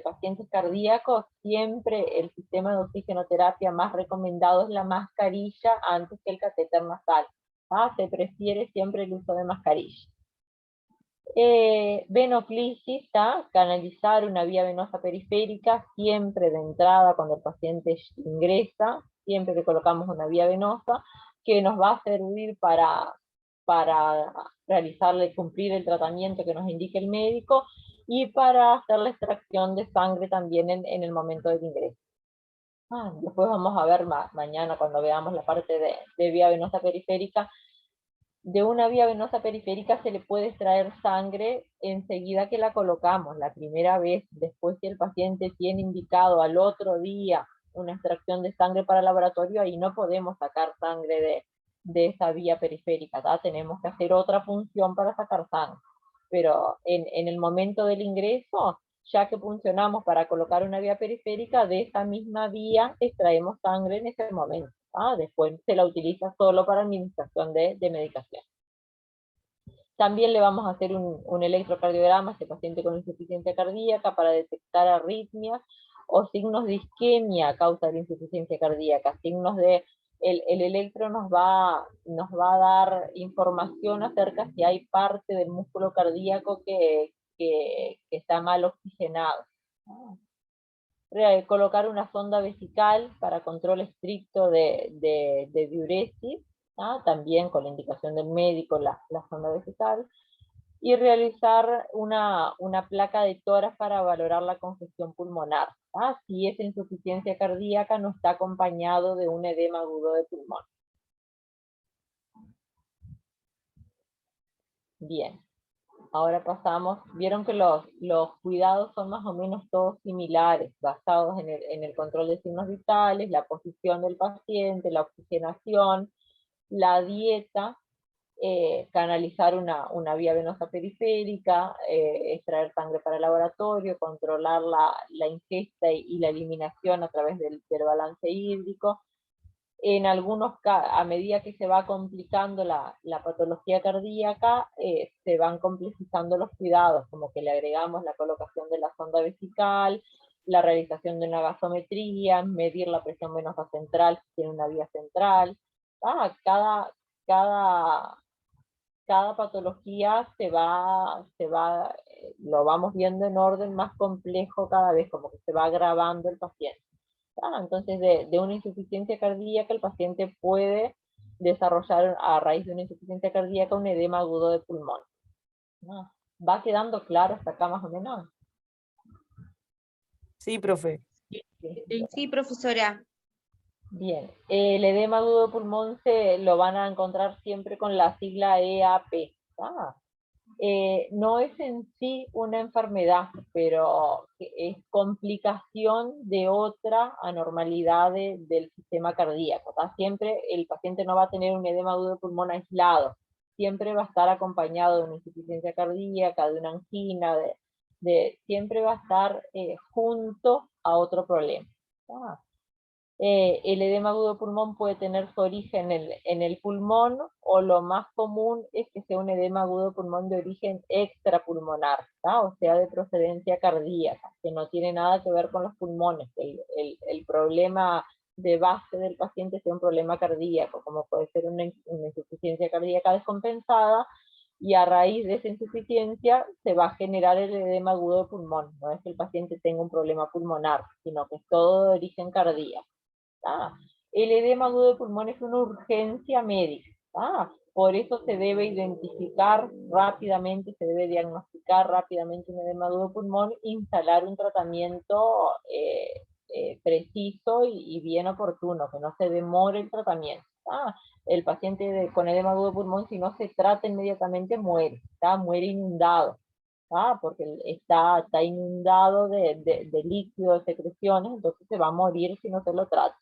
pacientes cardíacos, siempre el sistema de oxigenoterapia más recomendado es la mascarilla antes que el catéter nasal. Se prefiere siempre el uso de mascarilla. Venoclisis, canalizar una vía venosa periférica, siempre de entrada cuando el paciente ingresa, siempre le colocamos una vía venosa que nos va a servir para realizarle, cumplir el tratamiento que nos indique el médico y para hacer la extracción de sangre también en el momento del ingreso. Después vamos a ver mañana cuando veamos la parte de vía venosa periférica. De una vía venosa periférica se le puede extraer sangre enseguida que la colocamos, la primera vez. Después, si el paciente tiene indicado al otro día una extracción de sangre para el laboratorio, ahí no podemos sacar sangre de esa vía periférica, tenemos que hacer otra función para sacar sangre. Pero en el momento del ingreso, ya que funcionamos para colocar una vía periférica, de esa misma vía extraemos sangre en ese momento. Después se la utiliza solo para administración de medicación. También le vamos a hacer un electrocardiograma a este paciente con insuficiencia cardíaca para detectar arritmias o signos de isquemia a causa de la insuficiencia cardíaca. Signos de el electro nos va a dar información acerca si hay parte del músculo cardíaco que está mal oxigenado. Colocar una sonda vesical para control estricto de diuresis, también con la indicación del médico la sonda vesical, y realizar una placa de tórax para valorar la congestión pulmonar, si esa insuficiencia cardíaca no está acompañado de un edema agudo de pulmón. Bien. Ahora pasamos, vieron que los cuidados son más o menos todos similares, basados en el control de signos vitales, la posición del paciente, la oxigenación, la dieta, canalizar una vía venosa periférica, extraer sangre para el laboratorio, controlar la ingesta y la eliminación a través del balance hídrico. En algunos casos, a medida que se va complicando la patología cardíaca, se van complejizando los cuidados, como que le agregamos la colocación de la sonda vesical, la realización de una gasometría, medir la presión venosa central si tiene una vía central. Cada patología lo vamos viendo en orden más complejo cada vez, como que se va agravando el paciente. Entonces, de una insuficiencia cardíaca, el paciente puede desarrollar a raíz de una insuficiencia cardíaca un edema agudo de pulmón. ¿Va quedando claro hasta acá más o menos? Sí, profe. Sí, profesora. Bien, el edema agudo de pulmón se lo van a encontrar siempre con la sigla EAP. No es en sí una enfermedad, pero es complicación de otra anormalidad del sistema cardíaco. Siempre el paciente no va a tener un edema agudo de pulmón aislado, siempre va a estar acompañado de una insuficiencia cardíaca, de una angina, siempre va a estar junto a otro problema. El edema agudo de pulmón puede tener su origen en el pulmón, o lo más común es que sea un edema agudo de pulmón de origen extrapulmonar, o sea, de procedencia cardíaca, que no tiene nada que ver con los pulmones. El problema de base del paciente sea un problema cardíaco, como puede ser una insuficiencia cardíaca descompensada, y a raíz de esa insuficiencia se va a generar el edema agudo de pulmón. No es que el paciente tenga un problema pulmonar, sino que es todo de origen cardíaco. El edema agudo de pulmón es una urgencia médica. Por eso se debe identificar rápidamente, se debe diagnosticar rápidamente un edema agudo de pulmón, instalar un tratamiento preciso y bien oportuno, que no se demore el tratamiento. El paciente con edema agudo de pulmón, si no se trata inmediatamente, muere, muere inundado. Porque está inundado de líquidos, de secreciones, entonces se va a morir si no se lo trata.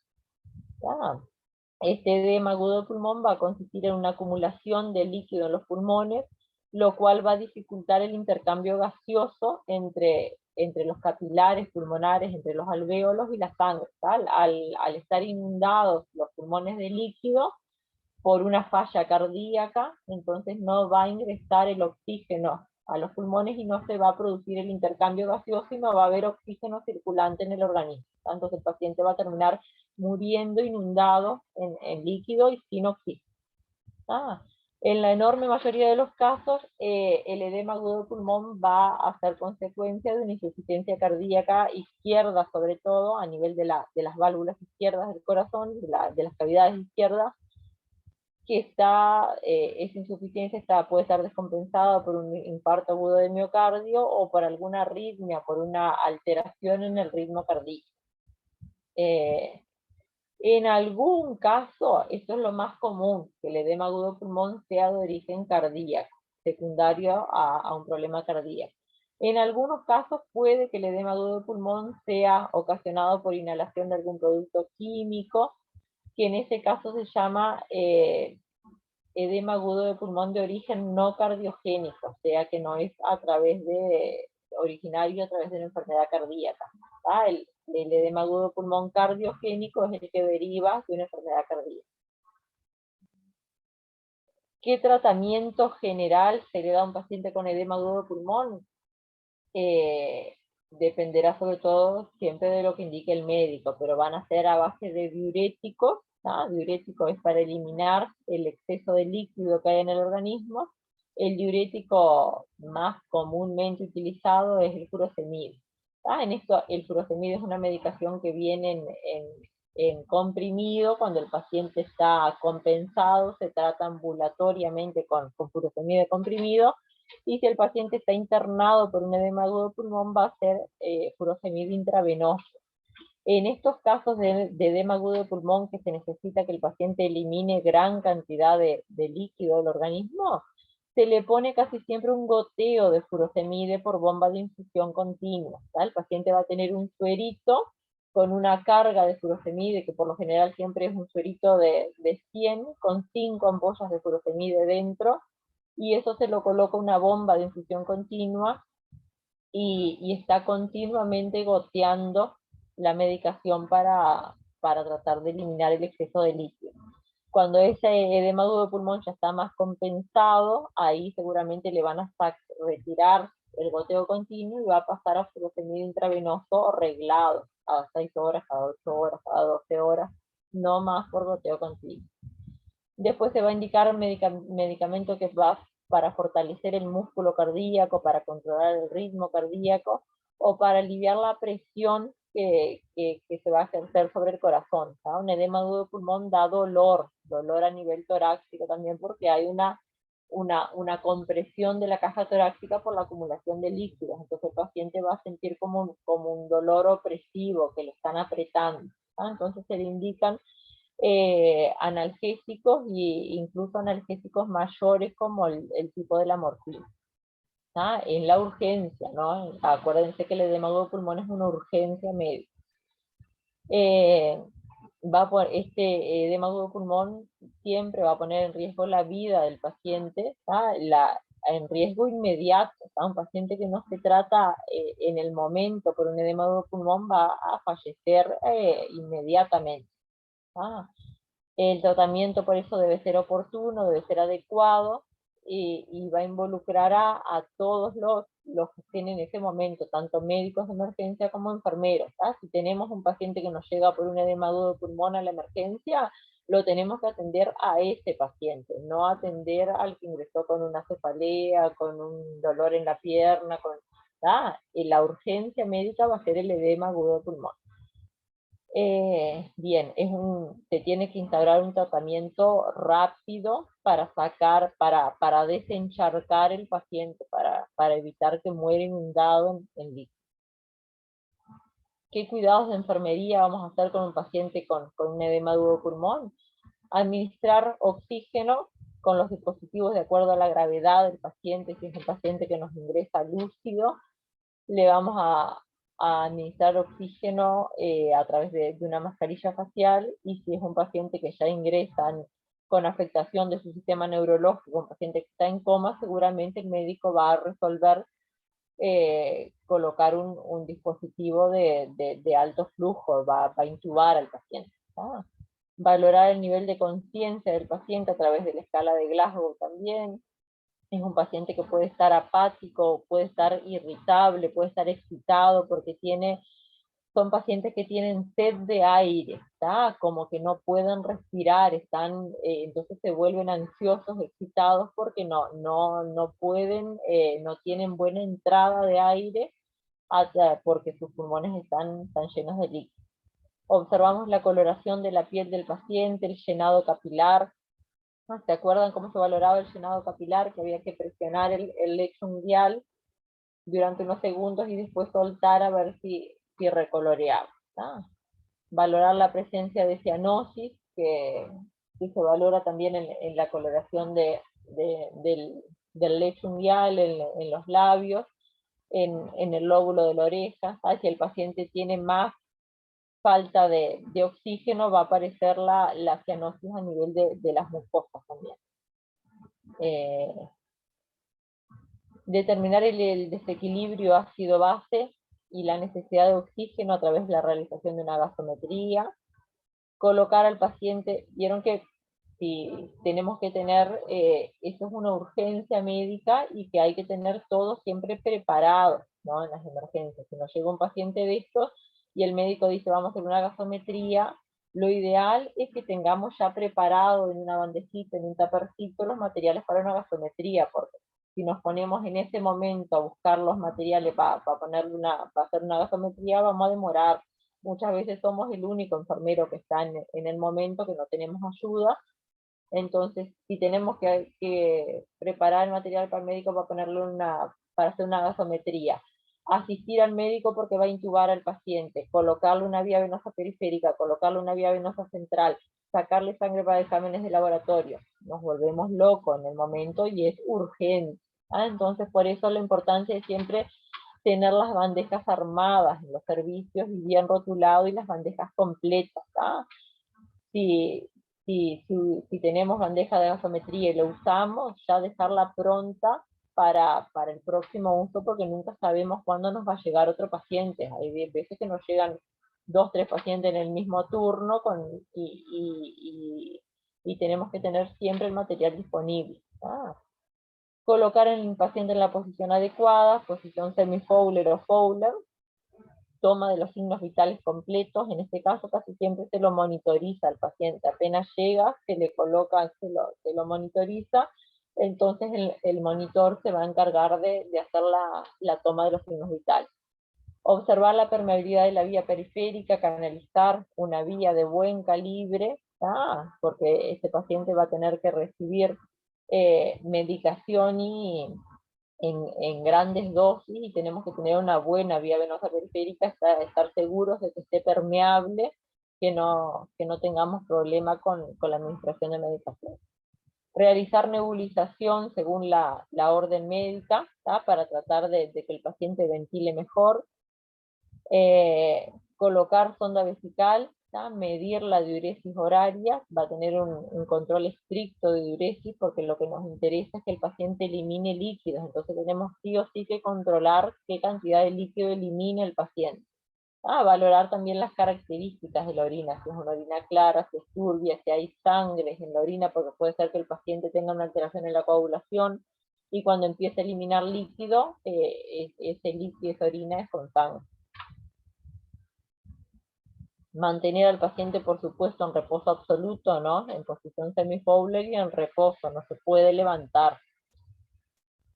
Este edema agudo de pulmón va a consistir en una acumulación de líquido en los pulmones, lo cual va a dificultar el intercambio gaseoso entre los capilares pulmonares, entre los alvéolos y la sangre. Al estar inundados los pulmones de líquido por una falla cardíaca, entonces no va a ingresar el oxígeno a los pulmones y no se va a producir el intercambio gaseoso y no va a haber oxígeno circulante en el organismo. Entonces el paciente va a terminar muriendo inundado en líquido y sin oxígeno. En la enorme mayoría de los casos, el edema agudo de pulmón va a ser consecuencia de una insuficiencia cardíaca izquierda, sobre todo a nivel de las válvulas izquierdas del corazón, de las cavidades izquierdas, que esa insuficiencia puede estar descompensada por un infarto agudo de miocardio o por alguna arritmia, por una alteración en el ritmo cardíaco. En algún caso, esto es lo más común, que el edema agudo de pulmón sea de origen cardíaco, secundario a un problema cardíaco. En algunos casos puede que el edema agudo de pulmón sea ocasionado por inhalación de algún producto químico, que en ese caso se llama edema agudo de pulmón de origen no cardiogénico, o sea que no es originario a través de una enfermedad cardíaca. El edema agudo de pulmón cardiogénico es el que deriva de una enfermedad cardíaca. ¿Qué tratamiento general se le da a un paciente con edema agudo de pulmón? Dependerá sobre todo siempre de lo que indique el médico, pero van a ser a base de diuréticos. Diurético es para eliminar el exceso de líquido que hay en el organismo. El diurético más comúnmente utilizado es el furosemide. En esto, el furosemide es una medicación que viene en comprimido. Cuando el paciente está compensado, se trata ambulatoriamente con furosemide comprimido, y si el paciente está internado por un edema agudo de pulmón, va a ser furosemide intravenoso. En estos casos de edema agudo de pulmón, que se necesita que el paciente elimine gran cantidad de líquido del organismo, se le pone casi siempre un goteo de furosemide por bomba de infusión continua. El paciente va a tener un suerito con una carga de furosemide, que por lo general siempre es un suerito de 100, con 5 ampollas de furosemide dentro, y eso se lo coloca una bomba de infusión continua, y está continuamente goteando la medicación para tratar de eliminar el exceso de líquido. Cuando ese edema agudo de pulmón ya está más compensado, ahí seguramente le van a retirar el goteo continuo y va a pasar a furosemide intravenoso reglado, cada 6 horas, cada 8 horas, cada 12 horas, no más por goteo continuo. Después se va a indicar un medicamento que va para fortalecer el músculo cardíaco, para controlar el ritmo cardíaco, o para aliviar la presión que se va a ejercer sobre el corazón. Un edema agudo de pulmón da dolor a nivel torácico también, porque hay una una compresión de la caja torácica por la acumulación de líquidos. Entonces el paciente va a sentir como un dolor opresivo, que lo están apretando. Entonces se le indican analgésicos e incluso analgésicos mayores como el tipo de la morfina. En la urgencia, ¿no? Acuérdense que el edema agudo de pulmón es una urgencia médica. Este edema agudo de pulmón siempre va a poner en riesgo la vida del paciente, en riesgo inmediato. Un paciente que no se trata en el momento por un edema agudo de pulmón va a fallecer inmediatamente. El tratamiento por eso debe ser oportuno, debe ser adecuado, y va a involucrar a todos los que estén en ese momento, tanto médicos de emergencia como enfermeros. Si tenemos un paciente que nos llega por un edema agudo de pulmón a la emergencia, lo tenemos que atender a ese paciente, no atender al que ingresó con una cefalea, con un dolor en la pierna. La urgencia médica va a ser el edema agudo de pulmón. Bien, se tiene que instaurar un tratamiento rápido para para desencharcar el paciente, para evitar que muera inundado en líquido. ¿Qué cuidados de enfermería vamos a hacer con un paciente con un edema agudo de pulmón? Administrar oxígeno con los dispositivos de acuerdo a la gravedad del paciente. Si es un paciente que nos ingresa lúcido, le vamos a administrar oxígeno a través de una mascarilla facial, y si es un paciente que ya ingresa con afectación de su sistema neurológico, un paciente que está en coma, seguramente el médico va a resolver colocar un dispositivo de alto flujo, va a intubar al paciente. Valorar el nivel de conciencia del paciente a través de la escala de Glasgow también. Es un paciente que puede estar apático, puede estar irritable, puede estar excitado, porque son pacientes que tienen sed de aire, como que no pueden respirar, entonces se vuelven ansiosos, excitados, porque no pueden, no tienen buena entrada de aire, porque sus pulmones están llenos de líquido. Observamos la coloración de la piel del paciente, el llenado capilar. ¿Se acuerdan cómo se valoraba el llenado capilar? Que había que presionar el lecho unguial durante unos segundos y después soltar a ver si recoloreaba. Valorar la presencia de cianosis, que se valora también en la coloración del lecho unguial, en los labios, en el lóbulo de la oreja. Si el paciente tiene más falta de oxígeno, va a aparecer la cianosis a nivel de las mucosas también. Determinar el desequilibrio ácido-base y la necesidad de oxígeno a través de la realización de una gasometría. Colocar al paciente, vieron que si tenemos que tener, eso es una urgencia médica, y que hay que tener todo siempre preparado, ¿no? En las emergencias. Si nos llega un paciente de estos y el médico dice vamos a hacer una gasometría, lo ideal es que tengamos ya preparado en una bandejita, en un tapercito, los materiales para una gasometría, porque si nos ponemos en ese momento a buscar los materiales para hacer una gasometría, vamos a demorar. Muchas veces somos el único enfermero que está en el momento, que no tenemos ayuda. Entonces, si tenemos que preparar el material para el médico para hacer una gasometría, asistir al médico porque va a intubar al paciente, colocarle una vía venosa periférica, colocarle una vía venosa central, sacarle sangre para exámenes de laboratorio, nos volvemos locos en el momento y es urgente. Entonces, por eso la importancia es siempre tener las bandejas armadas en los servicios y bien rotulado, y las bandejas completas. Si tenemos bandeja de gasometría y la usamos, ya dejarla pronta para el próximo uso, porque nunca sabemos cuándo nos va a llegar otro paciente. Hay veces que nos llegan 2, 3 pacientes en el mismo turno, y tenemos que tener siempre el material disponible. Colocar al paciente en la posición adecuada, posición semi-Fowler o Fowler, toma de los signos vitales completos. En este caso casi siempre se lo monitoriza al paciente, apenas llega, se le coloca, se lo monitoriza, entonces el monitor se va a encargar de hacer la toma de los signos vitales. Observar la permeabilidad de la vía periférica, canalizar una vía de buen calibre, porque este paciente va a tener que recibir medicación en grandes dosis, y tenemos que tener una buena vía venosa periférica, estar seguros de que esté permeable, que no tengamos problema con la administración de medicación. Realizar nebulización según la orden médica, ¿tá? Para tratar de que el paciente ventile mejor. Colocar sonda vesical, ¿tá? Medir la diuresis horaria, va a tener un control estricto de diuresis, porque lo que nos interesa es que el paciente elimine líquidos, entonces tenemos sí o sí que controlar qué cantidad de líquido elimina el paciente. Valorar también las características de la orina, si es una orina clara, si es turbia, si hay sangre en la orina, porque puede ser que el paciente tenga una alteración en la coagulación, y cuando empiece a eliminar líquido, ese líquido, esa orina es con sangre. Mantener al paciente, por supuesto, en reposo absoluto, ¿no? En posición semi-Fowler y en reposo, no se puede levantar.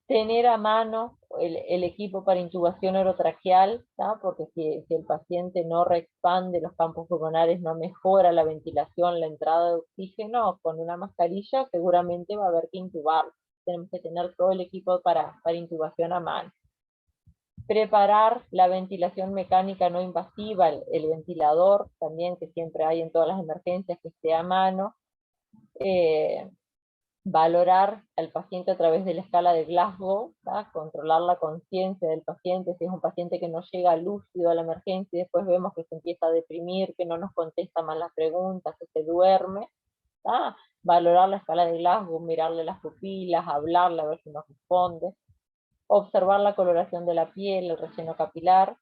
Tener a mano el equipo para intubación orotraqueal, ¿tá? Porque si el paciente no reexpande los campos pulmonares, no mejora la ventilación, la entrada de oxígeno, con una mascarilla seguramente va a haber que intubarlo. Tenemos que tener todo el equipo para intubación a mano. Preparar la ventilación mecánica no invasiva, el ventilador también, que siempre hay en todas las emergencias, que esté a mano. Valorar al paciente a través de la escala de Glasgow, ¿tá? Controlar la conciencia del paciente, si es un paciente que no llega lúcido a la emergencia y después vemos que se empieza a deprimir, que no nos contesta más las preguntas, que se duerme, ¿tá? Valorar la escala de Glasgow, mirarle las pupilas, hablarle a ver si nos responde. Observar la coloración de la piel, el relleno capilar,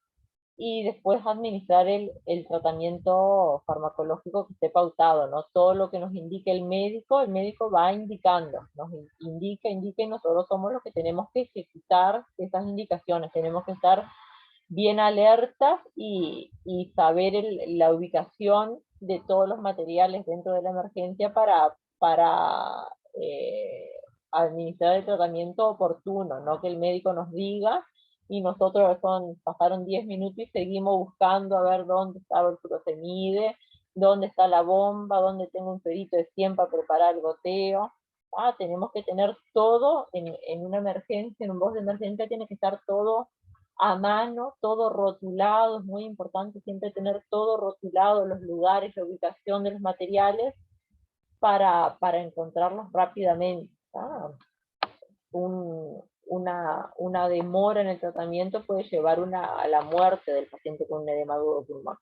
y después administrar el tratamiento farmacológico que esté pautado, ¿no? Todo lo que nos indique el médico va indicando, nos indica, y nosotros somos los que tenemos que ejecutar esas indicaciones, tenemos que estar bien alertas y saber la ubicación de todos los materiales dentro de la emergencia para administrar el tratamiento oportuno, no que el médico nos diga y nosotros pasaron 10 minutos y seguimos buscando a ver dónde estaba el furosemide, dónde está la bomba, dónde tengo un pedito de 100 para preparar el goteo. Tenemos que tener todo en una emergencia, en un box de emergencia tiene que estar todo a mano, todo rotulado, es muy importante siempre tener todo rotulado, los lugares, la ubicación de los materiales, para encontrarlos rápidamente. Una demora en el tratamiento puede llevar a la muerte del paciente con un edema agudo pulmonar.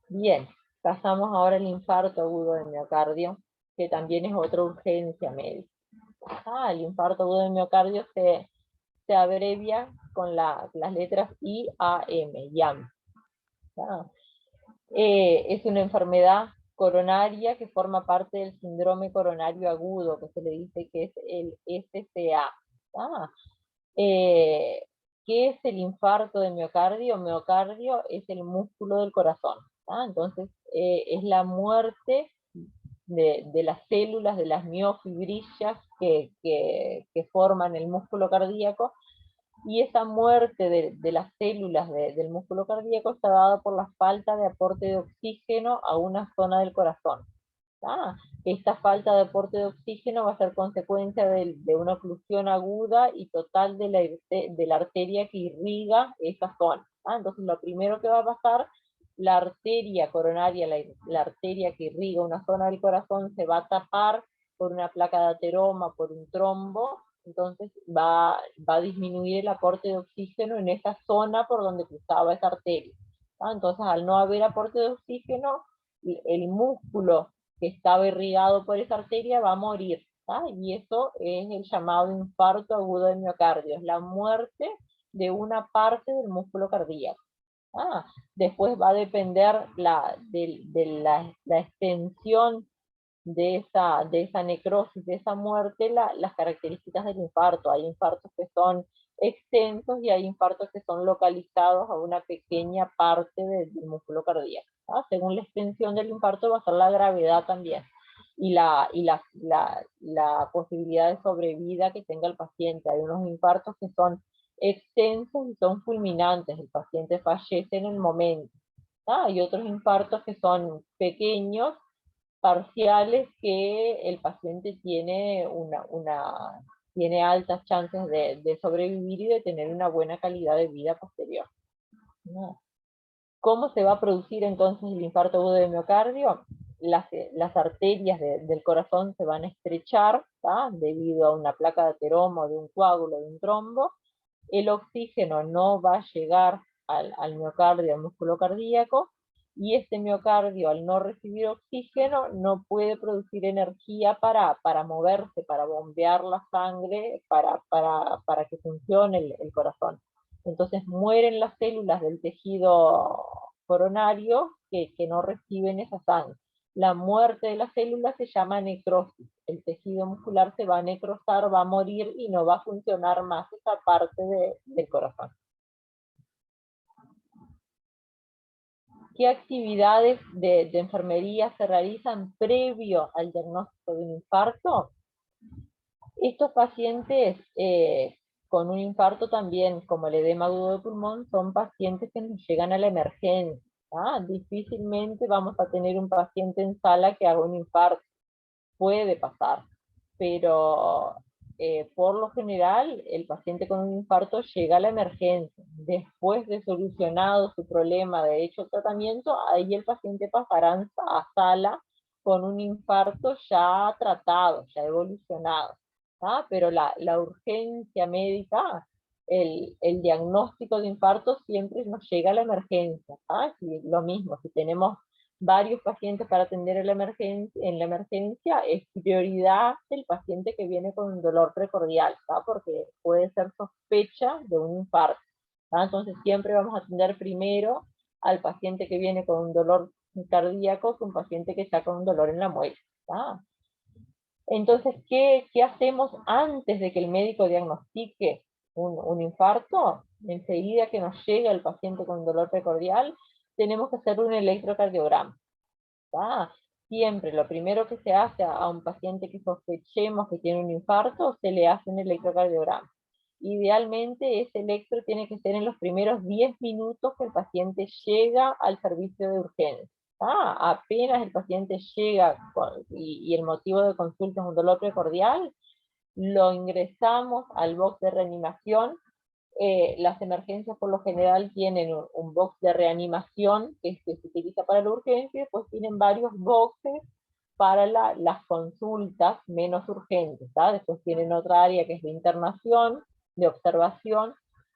Bien, pasamos ahora al infarto agudo de miocardio, que también es otra urgencia médica. El infarto agudo de miocardio se abrevia con las letras IAM, YAM. Es una enfermedad coronaria que forma parte del síndrome coronario agudo, que se le dice que es el SCA. ¿Qué es el infarto de miocardio? Miocardio es el músculo del corazón. Entonces, es la muerte de las células, de las miofibrillas que forman el músculo cardíaco, y esa muerte de las células del músculo cardíaco está dada por la falta de aporte de oxígeno a una zona del corazón. Esta falta de aporte de oxígeno va a ser consecuencia de una oclusión aguda y total de la arteria que irriga esa zona. Entonces lo primero que va a pasar, la arteria coronaria, la arteria que irriga una zona del corazón, se va a tapar por una placa de ateroma, por un trombo. Entonces va a disminuir el aporte de oxígeno en esa zona por donde cruzaba esa arteria. Entonces, al no haber aporte de oxígeno, el músculo que estaba irrigado por esa arteria va a morir. Y eso es el llamado infarto agudo del miocardio, es la muerte de una parte del músculo cardíaco. Después va a depender de la extensión de esa necrosis, de esa muerte, las características del infarto. Hay infartos que son extensos y hay infartos que son localizados a una pequeña parte del músculo cardíaco. Según la extensión del infarto va a ser la gravedad también y la posibilidad de sobrevida que tenga el paciente. Hay unos infartos que son extensos y son fulminantes, el paciente fallece en el momento. Hay otros infartos que son pequeños parciales que el paciente tiene tiene altas chances de sobrevivir y de tener una buena calidad de vida posterior. ¿No? ¿Cómo se va a producir entonces el infarto agudo de miocardio? Las arterias del corazón se van a estrechar, ¿tá? Debido a una placa de ateroma, de un coágulo, de un trombo. El oxígeno no va a llegar al miocardio, al músculo cardíaco, y este miocardio, al no recibir oxígeno, no puede producir energía para moverse, para bombear la sangre, para que funcione el corazón. Entonces mueren las células del tejido coronario que no reciben esa sangre. La muerte de las células se llama necrosis. El tejido muscular se va a necrosar, va a morir y no va a funcionar más esa parte del corazón. ¿Qué actividades de enfermería se realizan previo al diagnóstico de un infarto? Estos pacientes con un infarto también, como el edema agudo de pulmón, son pacientes que nos llegan a la emergencia. Difícilmente vamos a tener un paciente en sala que haga un infarto. Puede pasar, pero por lo general el paciente con un infarto llega a la emergencia. Después de solucionado su problema, de hecho tratamiento, ahí el paciente pasará a sala con un infarto ya tratado, ya evolucionado. Pero la urgencia médica, el diagnóstico de infarto siempre nos llega a la emergencia. Si, lo mismo, si tenemos varios pacientes para atender en la emergencia, es prioridad el paciente que viene con un dolor precordial, porque puede ser sospecha de un infarto. Entonces siempre vamos a atender primero al paciente que viene con un dolor cardíaco que un paciente que está con un dolor en la muela. Entonces, ¿qué hacemos antes de que el médico diagnostique un infarto? Enseguida que nos llega el paciente con dolor precordial, tenemos que hacer un electrocardiograma. Siempre lo primero que se hace a un paciente que sospechemos que tiene un infarto, se le hace un electrocardiograma. Idealmente ese electro tiene que ser en los primeros 10 minutos que el paciente llega al servicio de urgencia. Apenas el paciente llega y el motivo de consulta es un dolor precordial, lo ingresamos al box de reanimación. Las emergencias por lo general tienen un box de reanimación que se utiliza para la urgencia, y después tienen varios boxes para las consultas menos urgentes. Después tienen otra área que es de internación, de observación,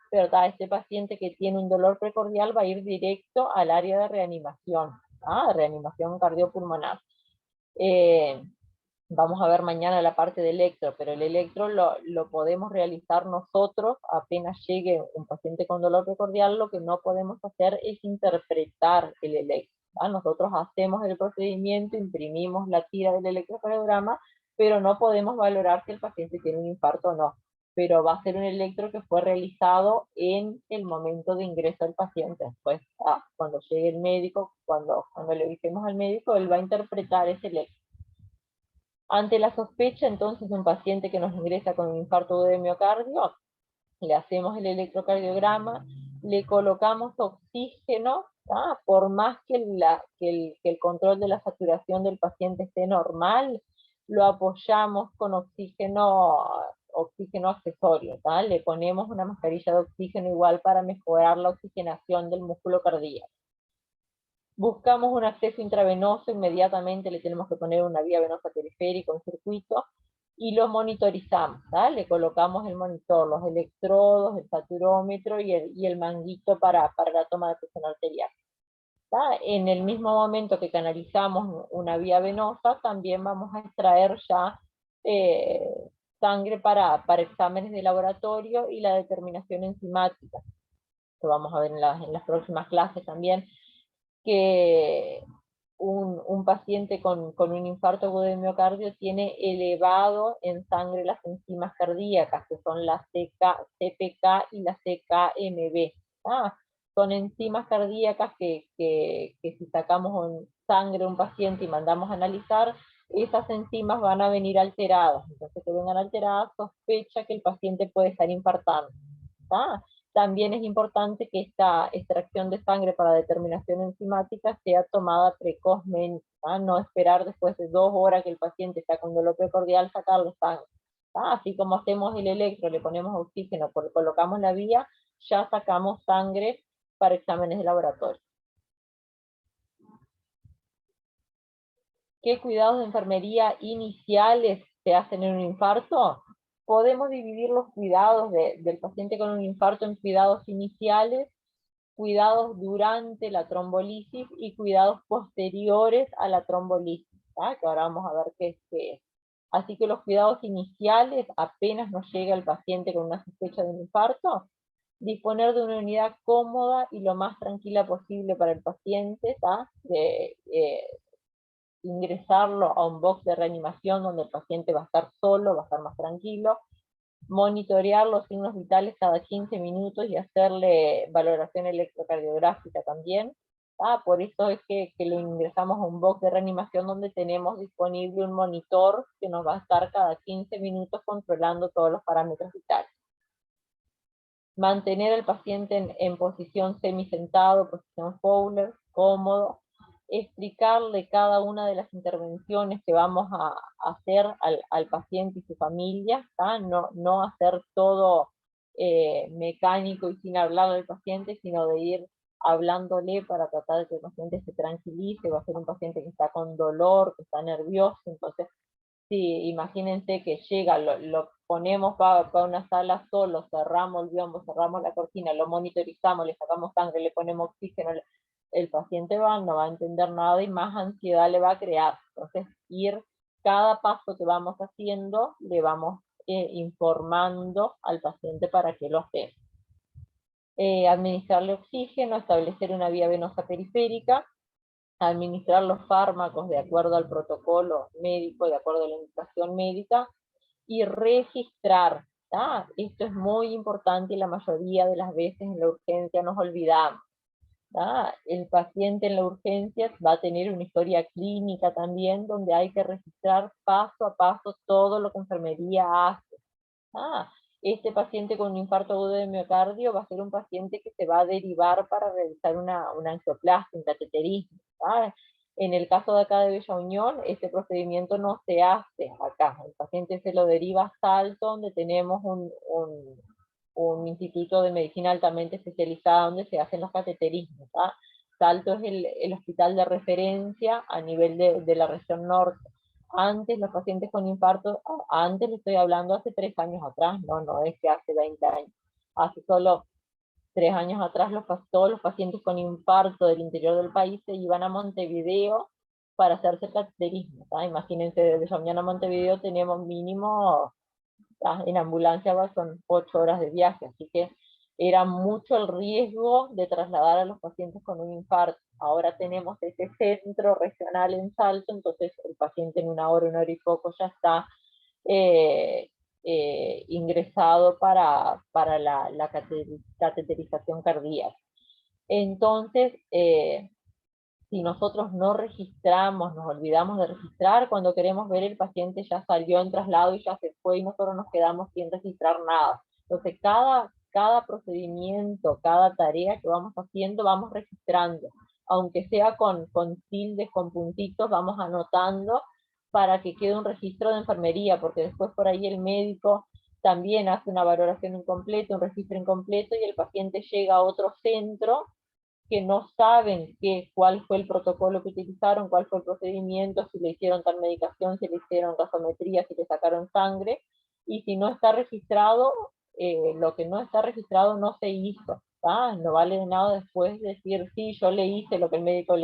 pero este paciente que tiene un dolor precordial va a ir directo al área de reanimación, reanimación cardiopulmonar. Vamos a ver mañana la parte de electro, pero el electro lo podemos realizar nosotros apenas llegue un paciente con dolor precordial. Lo que no podemos hacer es interpretar el electro. Nosotros hacemos el procedimiento, imprimimos la tira del electrocardiograma, pero no podemos valorar si el paciente tiene un infarto o no. Pero va a ser un electro que fue realizado en el momento de ingreso del paciente. Después, cuando llegue el médico, cuando le avisemos al médico, él va a interpretar ese electro. Ante la sospecha, entonces, de un paciente que nos ingresa con un infarto de miocardio, le hacemos el electrocardiograma, le colocamos oxígeno, por más que el control de la saturación del paciente esté normal, lo apoyamos con oxígeno accesorio, le ponemos una mascarilla de oxígeno igual para mejorar la oxigenación del músculo cardíaco. Buscamos un acceso intravenoso, inmediatamente le tenemos que poner una vía venosa periférica, un circuito, y lo monitorizamos. Le colocamos el monitor, los electrodos, el saturómetro y el manguito para la toma de presión arterial. En el mismo momento que canalizamos una vía venosa, también vamos a extraer ya sangre para exámenes de laboratorio y la determinación enzimática. Lo vamos a ver en las próximas clases también, que un paciente con un infarto agudo de miocardio tiene elevado en sangre las enzimas cardíacas, que son la CPK y la CKMB. Son enzimas cardíacas que si sacamos sangre a un paciente y mandamos a analizar, esas enzimas van a venir alteradas. Entonces, que vengan alteradas, sospecha que el paciente puede estar infartando. también es importante que esta extracción de sangre para determinación enzimática sea tomada precozmente, no esperar después de 2 horas que el paciente está con dolor precordial sacarle sangre. Así como hacemos el electro, le ponemos oxígeno, colocamos la vía, ya sacamos sangre para exámenes de laboratorio. ¿Qué cuidados de enfermería iniciales se hacen en un infarto? Podemos dividir los cuidados del paciente con un infarto en cuidados iniciales, cuidados durante la trombolisis y cuidados posteriores a la trombolisis, que ahora vamos a ver qué es. Así que los cuidados iniciales, apenas nos llega el paciente con una sospecha de un infarto, disponer de una unidad cómoda y lo más tranquila posible para el paciente, ingresarlo a un box de reanimación donde el paciente va a estar solo, va a estar más tranquilo, monitorear los signos vitales cada 15 minutos y hacerle valoración electrocardiográfica también. Por eso es que lo ingresamos a un box de reanimación donde tenemos disponible un monitor que nos va a estar cada 15 minutos controlando todos los parámetros vitales. Mantener al paciente en posición semisentado, posición Fowler, cómodo. Explicarle cada una de las intervenciones que vamos a hacer al paciente y su familia, no hacer todo mecánico y sin hablarle al paciente, sino de ir hablándole para tratar de que el paciente se tranquilice. Va a ser un paciente que está con dolor, que está nervioso, entonces sí, imagínense que llega, lo ponemos para una sala solo, cerramos el biombo, cerramos la cortina, lo monitorizamos, le sacamos sangre, le ponemos oxígeno, el paciente no va a entender nada y más ansiedad le va a crear. Entonces, cada paso que vamos haciendo, le vamos informando al paciente para que lo haga. Administrarle oxígeno, establecer una vía venosa periférica, administrar los fármacos de acuerdo al protocolo médico, de acuerdo a la indicación médica, y registrar. Esto es muy importante y la mayoría de las veces en la urgencia nos olvidamos. El paciente en la urgencia va a tener una historia clínica también, donde hay que registrar paso a paso todo lo que enfermería hace. Este paciente con un infarto agudo de miocardio va a ser un paciente que se va a derivar para realizar una angioplastia, un cateterismo. En el caso de acá de Bella Unión, este procedimiento no se hace acá. El paciente se lo deriva a Salto, donde tenemos un instituto de medicina altamente especializada donde se hacen los cateterismos. Salto es el hospital de referencia a nivel de la región norte. Antes los pacientes con infarto, antes le estoy hablando hace 3 años atrás, no es que hace 20 años, hace solo 3 años atrás todos los pacientes con infarto del interior del país se iban a Montevideo para hacerse el cateterismo. Imagínense, desde Bella a Montevideo tenemos mínimo, en ambulancia son 8 horas de viaje, así que era mucho el riesgo de trasladar a los pacientes con un infarto. Ahora tenemos ese centro regional en Salto, entonces el paciente en 1 hora y poco ya está ingresado para la cateterización cardíaca. Entonces, si nosotros no registramos, nos olvidamos de registrar, cuando queremos ver el paciente ya salió en traslado y ya se fue y nosotros nos quedamos sin registrar nada. Entonces, cada procedimiento, cada tarea que vamos haciendo, vamos registrando. Aunque sea con tildes, con puntitos, vamos anotando para que quede un registro de enfermería, porque después por ahí el médico también hace una valoración incompleta, un registro incompleto, y el paciente llega a otro centro que no saben cuál fue el protocolo que utilizaron, cuál fue el procedimiento, si le hicieron tal medicación, si le hicieron gasometría, si le sacaron sangre, y si no está registrado, lo que no está registrado no se hizo. No vale de nada después decir, sí, yo le hice lo que el médico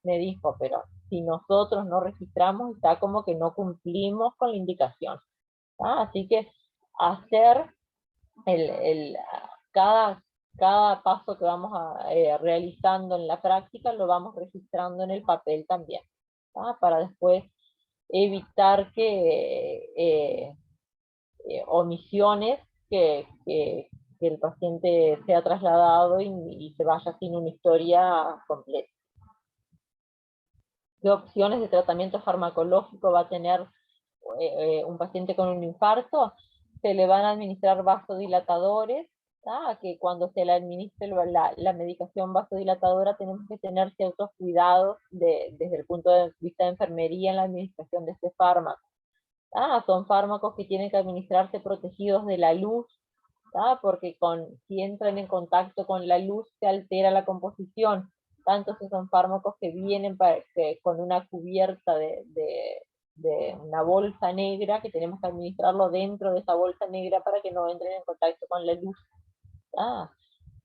me dijo, pero si nosotros no registramos, está como que no cumplimos con la indicación. Así que hacer cada paso que vamos realizando en la práctica lo vamos registrando en el papel también, para después evitar que omisiones, que el paciente sea trasladado y se vaya sin una historia completa. ¿Qué opciones de tratamiento farmacológico va a tener un paciente con un infarto? Se le van a administrar vasodilatadores, que cuando se le administre la medicación vasodilatadora tenemos que tener ciertos cuidados desde el punto de vista de enfermería en la administración de este fármaco. Son fármacos que tienen que administrarse protegidos de la luz, porque si entran en contacto con la luz se altera la composición. Entonces son fármacos que vienen con una cubierta de una bolsa negra, que tenemos que administrarlo dentro de esa bolsa negra para que no entren en contacto con la luz.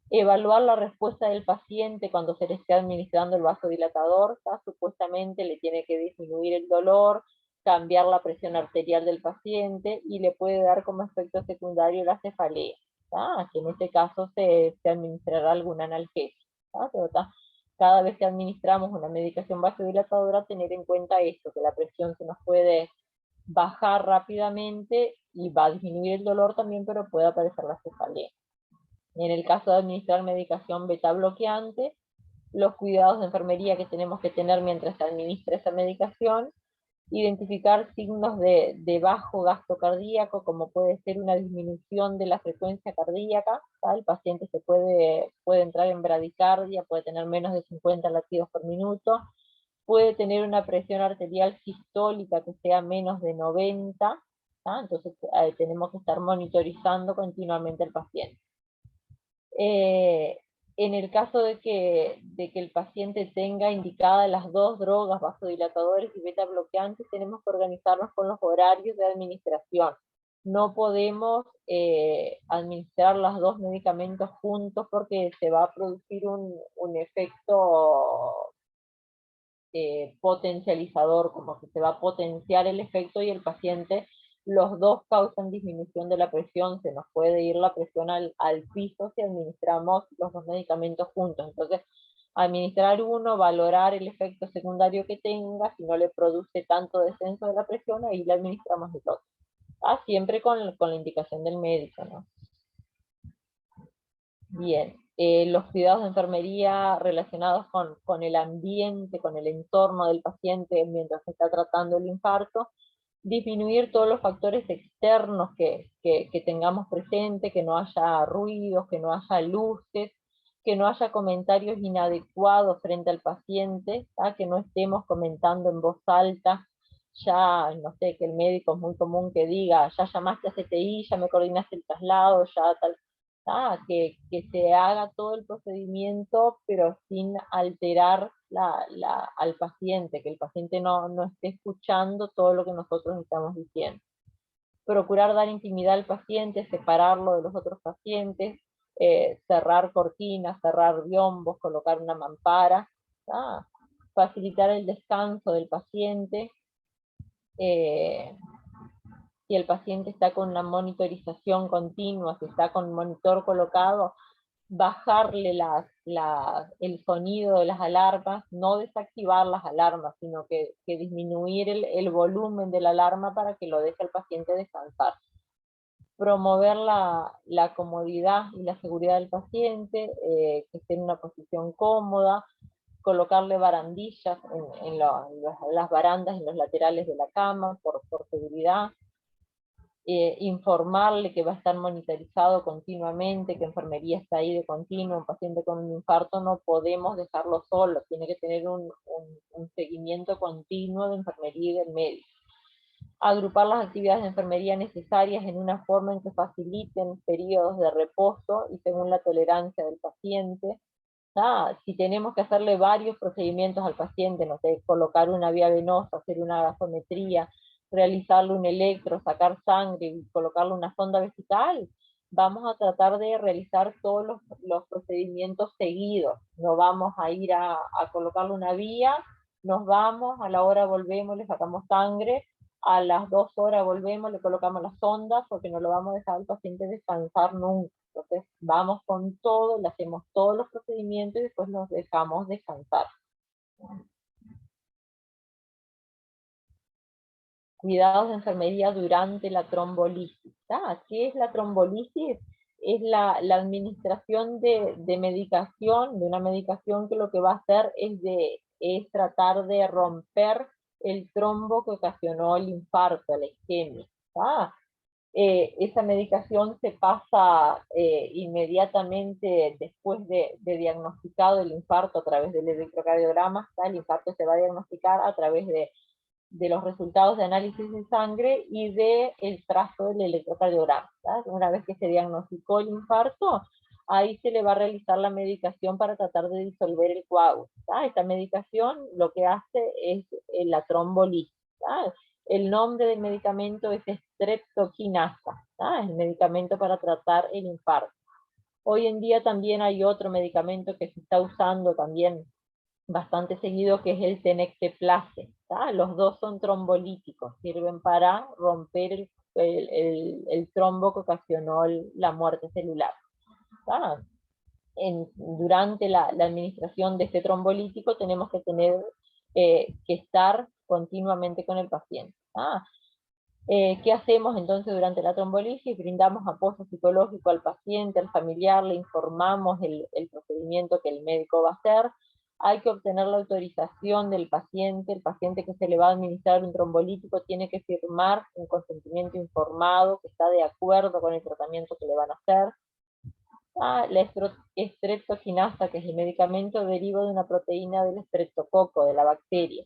Evaluar la respuesta del paciente cuando se le esté administrando el vasodilatador. Supuestamente le tiene que disminuir el dolor, cambiar la presión arterial del paciente y le puede dar como efecto secundario la cefalea, que en este caso se administrará algún analgésico. Pero cada vez que administramos una medicación vasodilatadora, tener en cuenta esto, que la presión se nos puede bajar rápidamente y va a disminuir el dolor también, pero puede aparecer la cefalea. En el caso de administrar medicación beta bloqueante, los cuidados de enfermería que tenemos que tener mientras se administra esa medicación: identificar signos de bajo gasto cardíaco, como puede ser una disminución de la frecuencia cardíaca. El paciente puede entrar en bradicardia, puede tener menos de 50 latidos por minuto, puede tener una presión arterial sistólica que sea menos de 90, entonces tenemos que estar monitorizando continuamente al paciente. En el caso de que el paciente tenga indicadas las dos drogas, vasodilatadores y beta bloqueantes, tenemos que organizarnos con los horarios de administración. No podemos administrar los dos medicamentos juntos porque se va a producir un efecto potencializador, como que se va a potenciar el efecto y el paciente, los dos causan disminución de la presión, se nos puede ir la presión al piso si administramos los dos medicamentos juntos. Entonces, administrar uno, valorar el efecto secundario que tenga, si no le produce tanto descenso de la presión, ahí le administramos el otro. Siempre con la indicación del médico, ¿no? Bien, los cuidados de enfermería relacionados con el ambiente, con el entorno del paciente mientras se está tratando el infarto: disminuir todos los factores externos que tengamos presente, que no haya ruidos, que no haya luces, que no haya comentarios inadecuados frente al paciente, que no estemos comentando en voz alta. Ya, no sé, que el médico es muy común que diga: ya llamaste a CTI, ya me coordinaste el traslado, ya tal. Que se haga todo el procedimiento, pero sin alterar al paciente, que el paciente no esté escuchando todo lo que nosotros estamos diciendo. Procurar dar intimidad al paciente, separarlo de los otros pacientes, cerrar cortinas, cerrar biombos, colocar una mampara, facilitar el descanso del paciente. Si el paciente está con una monitorización continua, si está con monitor colocado, bajarle el sonido de las alarmas, no desactivar las alarmas, sino que disminuir el volumen de la alarma para que lo deje al paciente descansar. Promover la comodidad y la seguridad del paciente, que esté en una posición cómoda, colocarle barandillas en las barandas, en los laterales de la cama, por seguridad. Informarle que va a estar monitorizado continuamente, que enfermería está ahí de continuo. Un paciente con un infarto no podemos dejarlo solo, tiene que tener un seguimiento continuo de enfermería y del médico. Agrupar las actividades de enfermería necesarias en una forma en que faciliten periodos de reposo y según la tolerancia del paciente. Si tenemos que hacerle varios procedimientos al paciente, no sé, colocar una vía venosa, hacer una gasometría, realizarle un electro, sacar sangre y colocarle una sonda vesical, vamos a tratar de realizar todos los procedimientos seguidos. No vamos a ir a colocarle una vía, nos vamos, a la hora volvemos, le sacamos sangre, a las 2 horas volvemos, le colocamos la sonda, porque no lo vamos a dejar al paciente descansar nunca. Entonces vamos con todo, le hacemos todos los procedimientos y después nos dejamos descansar. Cuidados de enfermería durante la trombolisis. ¿Qué es la trombolisis? Es la administración de medicación, de una medicación que lo que va a hacer es tratar de romper el trombo que ocasionó el infarto, la isquemia. esa medicación se pasa inmediatamente después de diagnosticado el infarto a través del electrocardiograma. El infarto se va a diagnosticar a través de los resultados de análisis de sangre y del trazo del electrocardiograma. Una vez que se diagnosticó el infarto, ahí se le va a realizar la medicación para tratar de disolver el coágulo. Esta medicación lo que hace es la trombolisis. El nombre del medicamento es streptokinasa, es el medicamento para tratar el infarto. Hoy en día también hay otro medicamento que se está usando también bastante seguido, que es el tenecteplase. Los dos son trombolíticos, sirven para romper el trombo que ocasionó la muerte celular. Durante la administración de este trombolítico tenemos que tener que estar continuamente con el paciente. ¿Qué hacemos entonces durante la trombolisis? Brindamos apoyo psicológico al paciente, al familiar, le informamos el procedimiento que el médico va a hacer. Hay que obtener la autorización del paciente. El paciente que se le va a administrar un trombolítico tiene que firmar un consentimiento informado que está de acuerdo con el tratamiento que le van a hacer. La streptokinasa, que es el medicamento, deriva de una proteína del estreptococo, de la bacteria.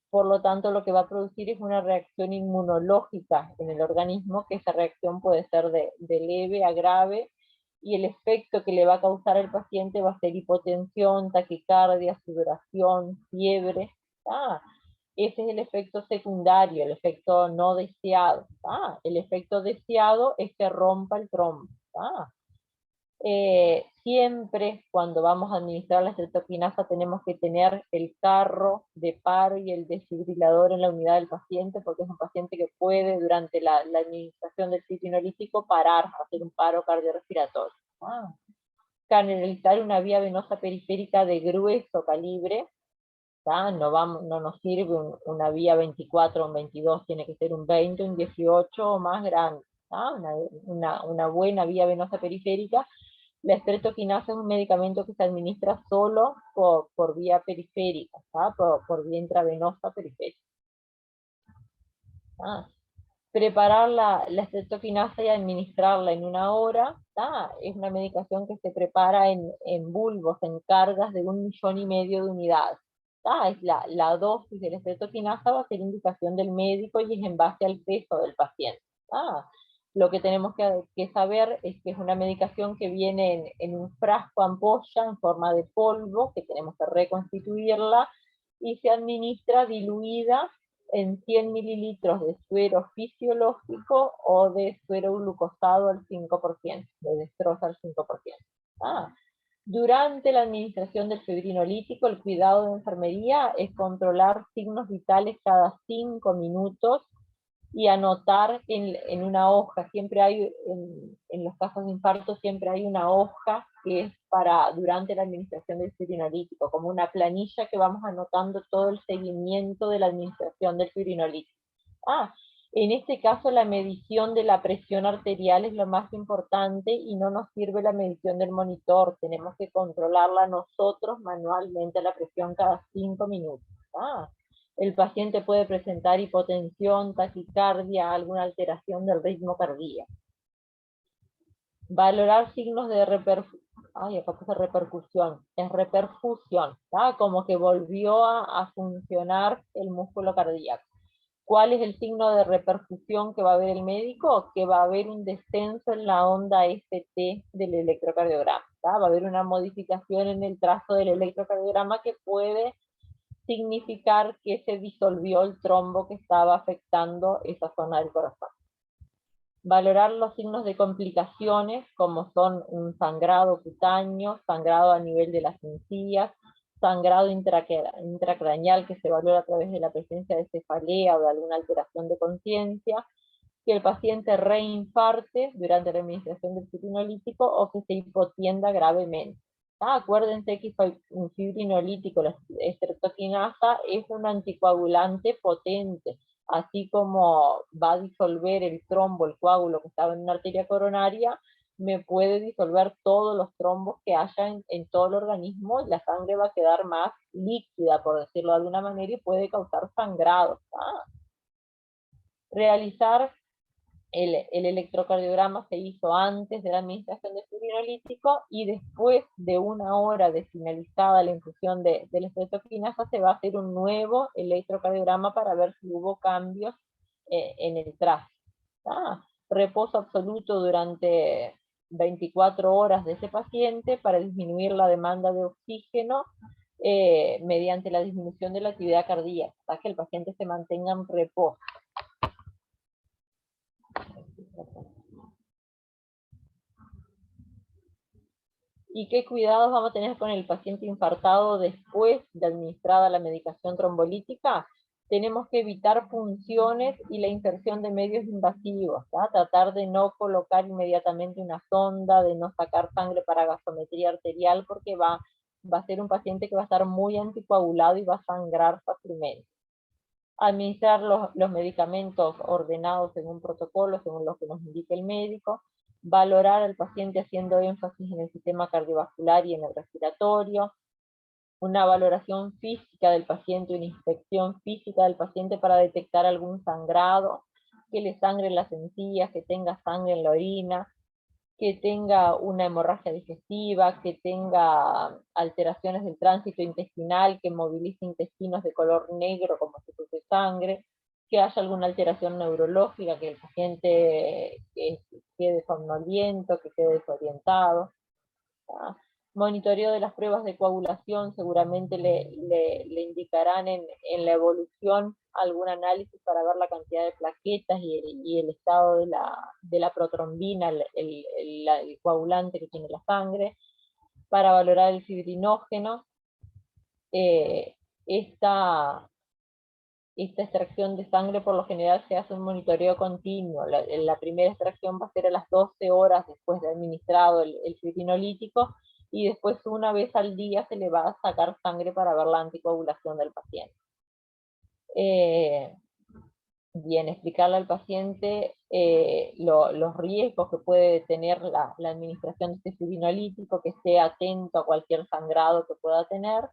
Por lo tanto, lo que va a producir es una reacción inmunológica en el organismo, que esa reacción puede ser de leve a grave, y el efecto que le va a causar al paciente va a ser hipotensión, taquicardia, sudoración, fiebre. Ese es el efecto secundario, el efecto no deseado. El efecto deseado es que rompa el trombo. Siempre cuando vamos a administrar la streptokinasa tenemos que tener el carro de paro y el desfibrilador en la unidad del paciente, porque es un paciente que puede durante la administración del fibrinolítico parar, hacer un paro cardiorrespiratorio. Canalizar una vía venosa periférica de grueso calibre. No nos sirve una vía 24 o un 22, tiene que ser un 20, un 18 o más grande. Una buena vía venosa periférica. La streptokinasa es un medicamento que se administra solo por vía periférica, por vía intravenosa periférica. Preparar la streptokinasa y administrarla en 1 hora, es una medicación que se prepara en bulbos, en cargas de 1,5 millones de unidades. Es la dosis de la streptokinasa va a ser indicación del médico y es en base al peso del paciente. Lo que tenemos que saber es que es una medicación que viene en un frasco ampolla en forma de polvo, que tenemos que reconstituirla, y se administra diluida en 100 mililitros de suero fisiológico o de suero glucosado al 5%, de destroza al 5%. Durante la administración del fibrinolítico, el cuidado de enfermería es controlar signos vitales cada 5 minutos, y anotar en una hoja. Siempre hay, en los casos de infarto, siempre hay una hoja que es para durante la administración del fibrinolítico, como una planilla que vamos anotando todo el seguimiento de la administración del fibrinolítico. En este caso la medición de la presión arterial es lo más importante y no nos sirve la medición del monitor. Tenemos que controlarla nosotros manualmente, la presión cada 5 minutos. El paciente puede presentar hipotensión, taquicardia, alguna alteración del ritmo cardíaco. Valorar signos de repercusión, es reperfusión, como que volvió a funcionar el músculo cardíaco. ¿Cuál es el signo de reperfusión que va a ver el médico? Que va a haber un descenso en la onda FT del electrocardiograma. Va a haber una modificación en el trazo del electrocardiograma que puede significar que se disolvió el trombo que estaba afectando esa zona del corazón. Valorar los signos de complicaciones, como son un sangrado cutáneo, sangrado a nivel de las encías, sangrado intracraneal que se valora a través de la presencia de cefalea o de alguna alteración de conciencia, que el paciente reinfarte durante la administración del fibrinolítico o que se hipotienda gravemente. Acuérdense que un fibrinolítico, la streptokinasa, es un anticoagulante potente, así como va a disolver el trombo, el coágulo que estaba en una arteria coronaria, me puede disolver todos los trombos que haya en todo el organismo, y la sangre va a quedar más líquida, por decirlo de alguna manera, y puede causar sangrado. Realizar el electrocardiograma se hizo antes de la administración del fibrinolítico y después de 1 hora de finalizada la infusión de la estreptoquinasa se va a hacer un nuevo electrocardiograma para ver si hubo cambios en el trazo. Reposo absoluto durante 24 horas de ese paciente para disminuir la demanda de oxígeno mediante la disminución de la actividad cardíaca, para que el paciente se mantenga en reposo. ¿Y qué cuidados vamos a tener con el paciente infartado después de administrada la medicación trombolítica? Tenemos que evitar punciones y la inserción de medios invasivos, ¿tá? Tratar de no colocar inmediatamente una sonda, de no sacar sangre para gasometría arterial, porque va a ser un paciente que va a estar muy anticoagulado y va a sangrar fácilmente. Administrar los medicamentos ordenados según protocolo, según lo que nos indique el médico. Valorar al paciente haciendo énfasis en el sistema cardiovascular y en el respiratorio. Una valoración física del paciente, una inspección física del paciente para detectar algún sangrado, que le sangre en las encías, que tenga sangre en la orina, que tenga una hemorragia digestiva, que tenga alteraciones del tránsito intestinal, que movilice intestinos de color negro como si fuese sangre, que haya alguna alteración neurológica, que el paciente quede somnoliento, que quede desorientado. Monitoreo de las pruebas de coagulación, seguramente le indicarán en la evolución algún análisis para ver la cantidad de plaquetas y el estado de la protrombina, el coagulante que tiene la sangre, para valorar el fibrinógeno. Esta extracción de sangre por lo general se hace un monitoreo continuo. La primera extracción va a ser a las 12 horas después de administrado el fibrinolítico, y después una vez al día se le va a sacar sangre para ver la anticoagulación del paciente. Bien, explicarle al paciente los riesgos que puede tener la administración de este fibrinolítico, que esté atento a cualquier sangrado que pueda tener,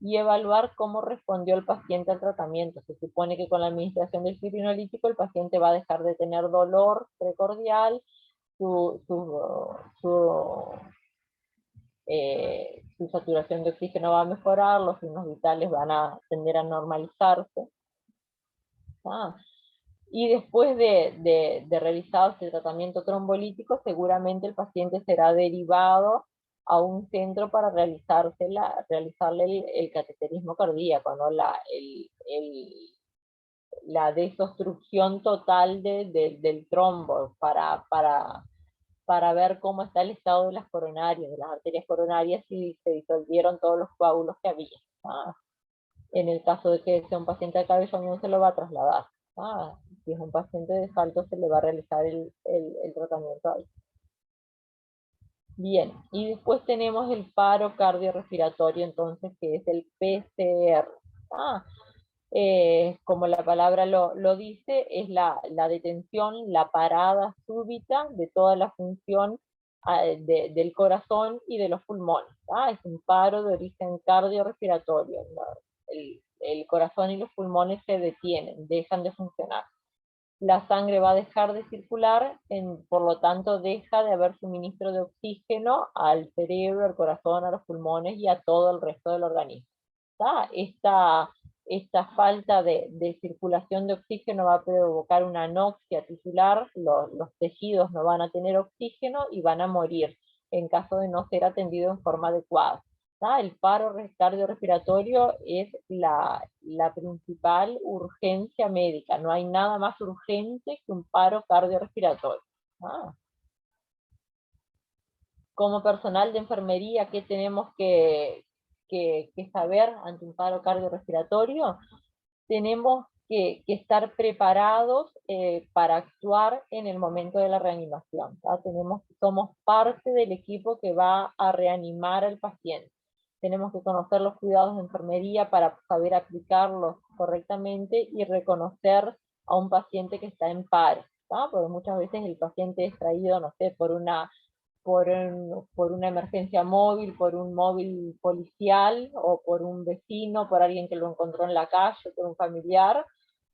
y evaluar cómo respondió el paciente al tratamiento. Se supone que con la administración del fibrinolítico el paciente va a dejar de tener dolor precordial, su saturación de oxígeno va a mejorar, los signos vitales van a tender a normalizarse. Y después de realizado este tratamiento trombolítico, seguramente el paciente será derivado a un centro para realizarle el cateterismo cardíaco, ¿no? La desobstrucción total del trombo para ver cómo está el estado de las coronarias, de las arterias coronarias, si se disolvieron todos los coágulos que había. En el caso de que sea un paciente de cabezón, se lo va a trasladar. Si es un paciente de salto, se le va a realizar el tratamiento ahí. Bien, y después tenemos el paro cardiorrespiratorio, entonces, que es el PCR. Como la palabra lo dice, es la detención, la parada súbita de toda la función del corazón y de los pulmones. Es un paro de origen cardiorrespiratorio. El corazón y los pulmones se detienen, dejan de funcionar. La sangre va a dejar de circular, por lo tanto deja de haber suministro de oxígeno al cerebro, al corazón, a los pulmones y a todo el resto del organismo. Esta falta de circulación de oxígeno va a provocar una anoxia tisular, los tejidos no van a tener oxígeno y van a morir en caso de no ser atendido en forma adecuada. El paro cardiorrespiratorio es la principal urgencia médica, no hay nada más urgente que un paro cardiorrespiratorio. Como personal de enfermería, ¿qué tenemos que saber ante un paro cardiorrespiratorio? Tenemos que estar preparados para actuar en el momento de la reanimación. Somos parte del equipo que va a reanimar al paciente. Tenemos que conocer los cuidados de enfermería para saber aplicarlos correctamente y reconocer a un paciente que está en paro, porque muchas veces el paciente es traído, no sé, por una emergencia móvil, por un móvil policial, o por un vecino, por alguien que lo encontró en la calle, por un familiar,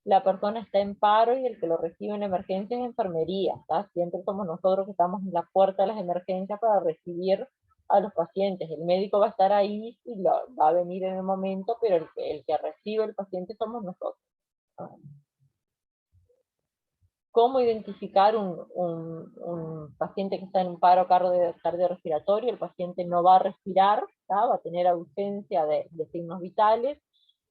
la persona está en paro y el que lo recibe en emergencia es enfermería, ¿tá? Siempre somos nosotros que estamos en la puerta de las emergencias para recibir a los pacientes. El médico va a estar ahí y va a venir en el momento, pero el que recibe el paciente somos nosotros. ¿Cómo identificar un paciente que está en un paro cardiorrespiratorio? El paciente no va a respirar, ¿tá? Va a tener ausencia de signos vitales,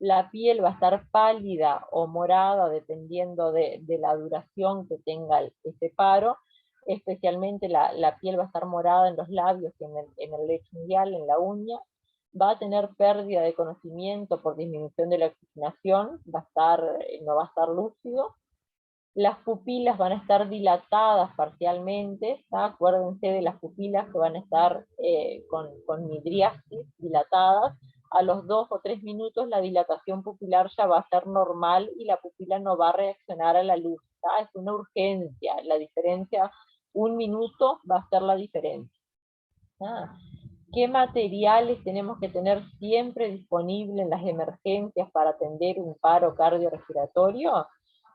la piel va a estar pálida o morada dependiendo de la duración que tenga ese paro, especialmente la piel va a estar morada en los labios y en el lecho unguial, en la uña, va a tener pérdida de conocimiento por disminución de la oxigenación, no va a estar lúcido, las pupilas van a estar dilatadas parcialmente, ¿tá? Acuérdense de las pupilas que van a estar con midriasis dilatadas. A los 2 o 3 minutos la dilatación pupilar ya va a ser normal y la pupila no va a reaccionar a la luz, ¿tá? Es una urgencia, la diferencia, 1 minuto va a ser la diferencia. ¿Qué materiales tenemos que tener siempre disponibles en las emergencias para atender un paro cardiorrespiratorio?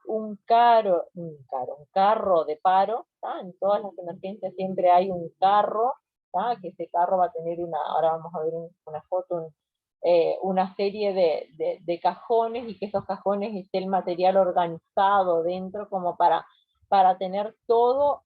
Un carro de paro, ¿tá? En todas las emergencias siempre hay un carro, ¿tá? Que ese carro va a tener ahora vamos a ver una foto, una serie de cajones, y que esos cajones esté el material organizado dentro como para tener todo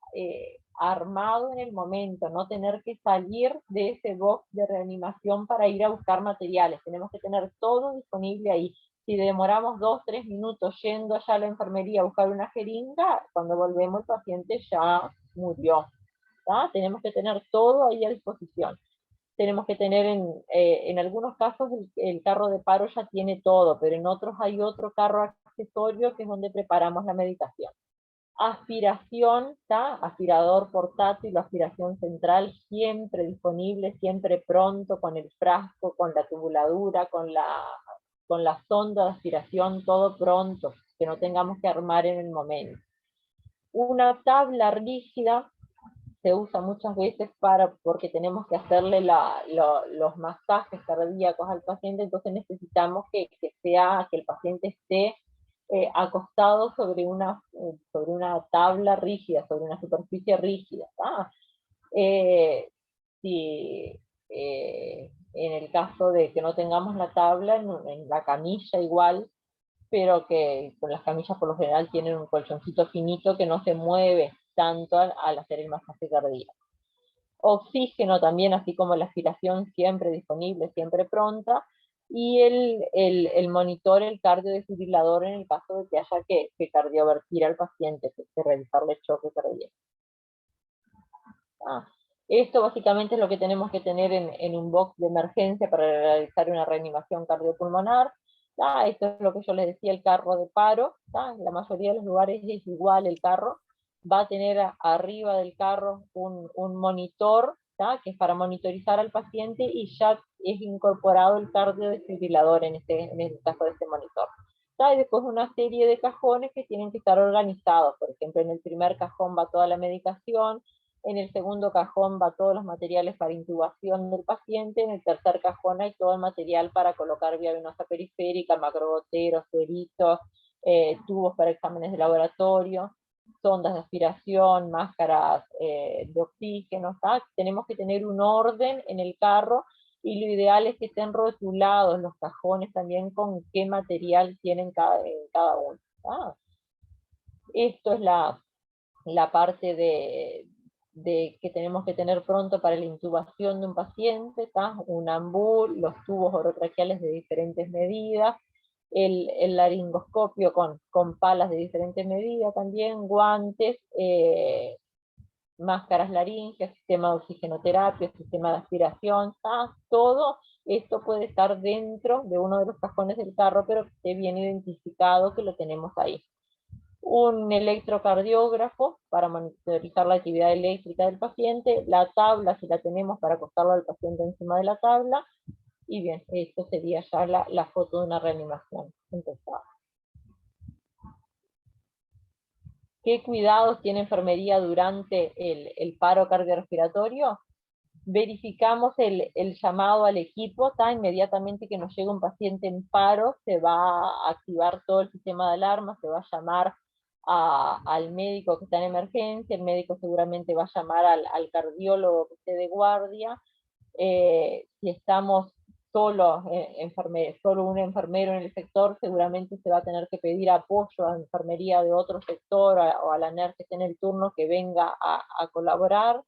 armado en el momento, no tener que salir de ese box de reanimación para ir a buscar materiales. Tenemos que tener todo disponible ahí. Si demoramos 2 o 3 minutos yendo allá a la enfermería a buscar una jeringa, cuando volvemos el paciente ya murió, ¿tá? Tenemos que tener todo ahí a disposición. Tenemos que tener en algunos casos el carro de paro ya tiene todo, pero en otros hay otro carro accesorio que es donde preparamos la medicación. Aspiración, ¿tá? Aspirador portátil o aspiración central, siempre disponible, siempre pronto, con el frasco, con la tubuladura, con la sonda de aspiración, todo pronto, que no tengamos que armar en el momento. Una tabla rígida se usa muchas veces porque tenemos que hacerle los masajes cardíacos al paciente, entonces necesitamos que el paciente esté acostado sobre una tabla rígida, sobre una superficie rígida. Si en el caso de que no tengamos la tabla, en la camilla igual, pero que con las camillas por lo general tienen un colchoncito finito que no se mueve tanto al hacer el masaje cardíaco. Oxígeno también, así como la aspiración siempre disponible, siempre pronta, y el monitor, el cardiodesfibrilador en el caso de que haya que cardiovertir al paciente, que realizarle el choque cardíaco. Esto básicamente es lo que tenemos que tener en un box de emergencia para realizar una reanimación cardiopulmonar. Esto es lo que yo les decía, el carro de paro. En la mayoría de los lugares es igual el carro. Va a tener arriba del carro un monitor, que es para monitorizar al paciente, y ya es incorporado el cardiodesfibrilador en el caso de este monitor. Y después una serie de cajones que tienen que estar organizados. Por ejemplo, en el primer cajón va toda la medicación, en el segundo cajón va todos los materiales para intubación del paciente, en el tercer cajón hay todo el material para colocar vía venosa periférica, macrogoteros, sueritos, tubos para exámenes de laboratorio, sondas de aspiración, máscaras de oxígeno. Tenemos que tener un orden en el carro, y lo ideal es que estén rotulados los cajones también con qué material tienen cada uno. Esto es la parte de que tenemos que tener pronto para la intubación de un paciente, un ambul, los tubos orotraqueales de diferentes medidas, el laringoscopio con palas de diferentes medidas también, guantes, máscaras laringeas, sistema de oxigenoterapia, sistema de aspiración, todo esto puede estar dentro de uno de los cajones del carro, pero que esté bien identificado que lo tenemos ahí. Un electrocardiógrafo para monitorizar la actividad eléctrica del paciente, la tabla si la tenemos para acostarlo al paciente encima de la tabla, y bien, esto sería ya la foto de una reanimación empezada. ¿Qué cuidados tiene enfermería durante el paro cardiorrespiratorio? verificamos el llamado al equipo, inmediatamente que nos llega un paciente en paro, se va a activar todo el sistema de alarma, se va a llamar al médico que está en emergencia, el médico seguramente va a llamar al cardiólogo que esté de guardia. Si estamos solo un enfermero en el sector, seguramente se va a tener que pedir apoyo a la enfermería de otro sector o a la NER que esté en el turno que venga a colaborar.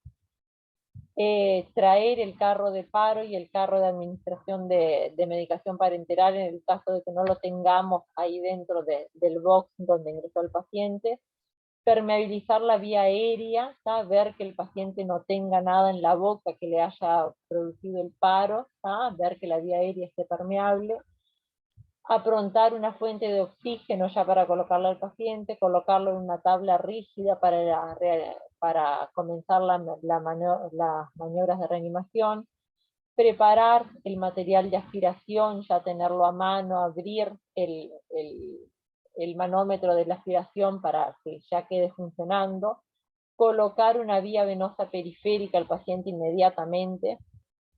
Traer el carro de paro y el carro de administración de medicación parenteral en el caso de que no lo tengamos ahí dentro del box donde ingresó el paciente. Permeabilizar la vía aérea, ver que el paciente no tenga nada en la boca que le haya producido el paro, ver que la vía aérea esté permeable. Aprontar una fuente de oxígeno ya para colocarle al paciente, colocarlo en una tabla rígida para comenzar las maniobras de reanimación, preparar el material de aspiración, ya tenerlo a mano, abrir el manómetro de la aspiración para que ya quede funcionando, colocar una vía venosa periférica al paciente inmediatamente.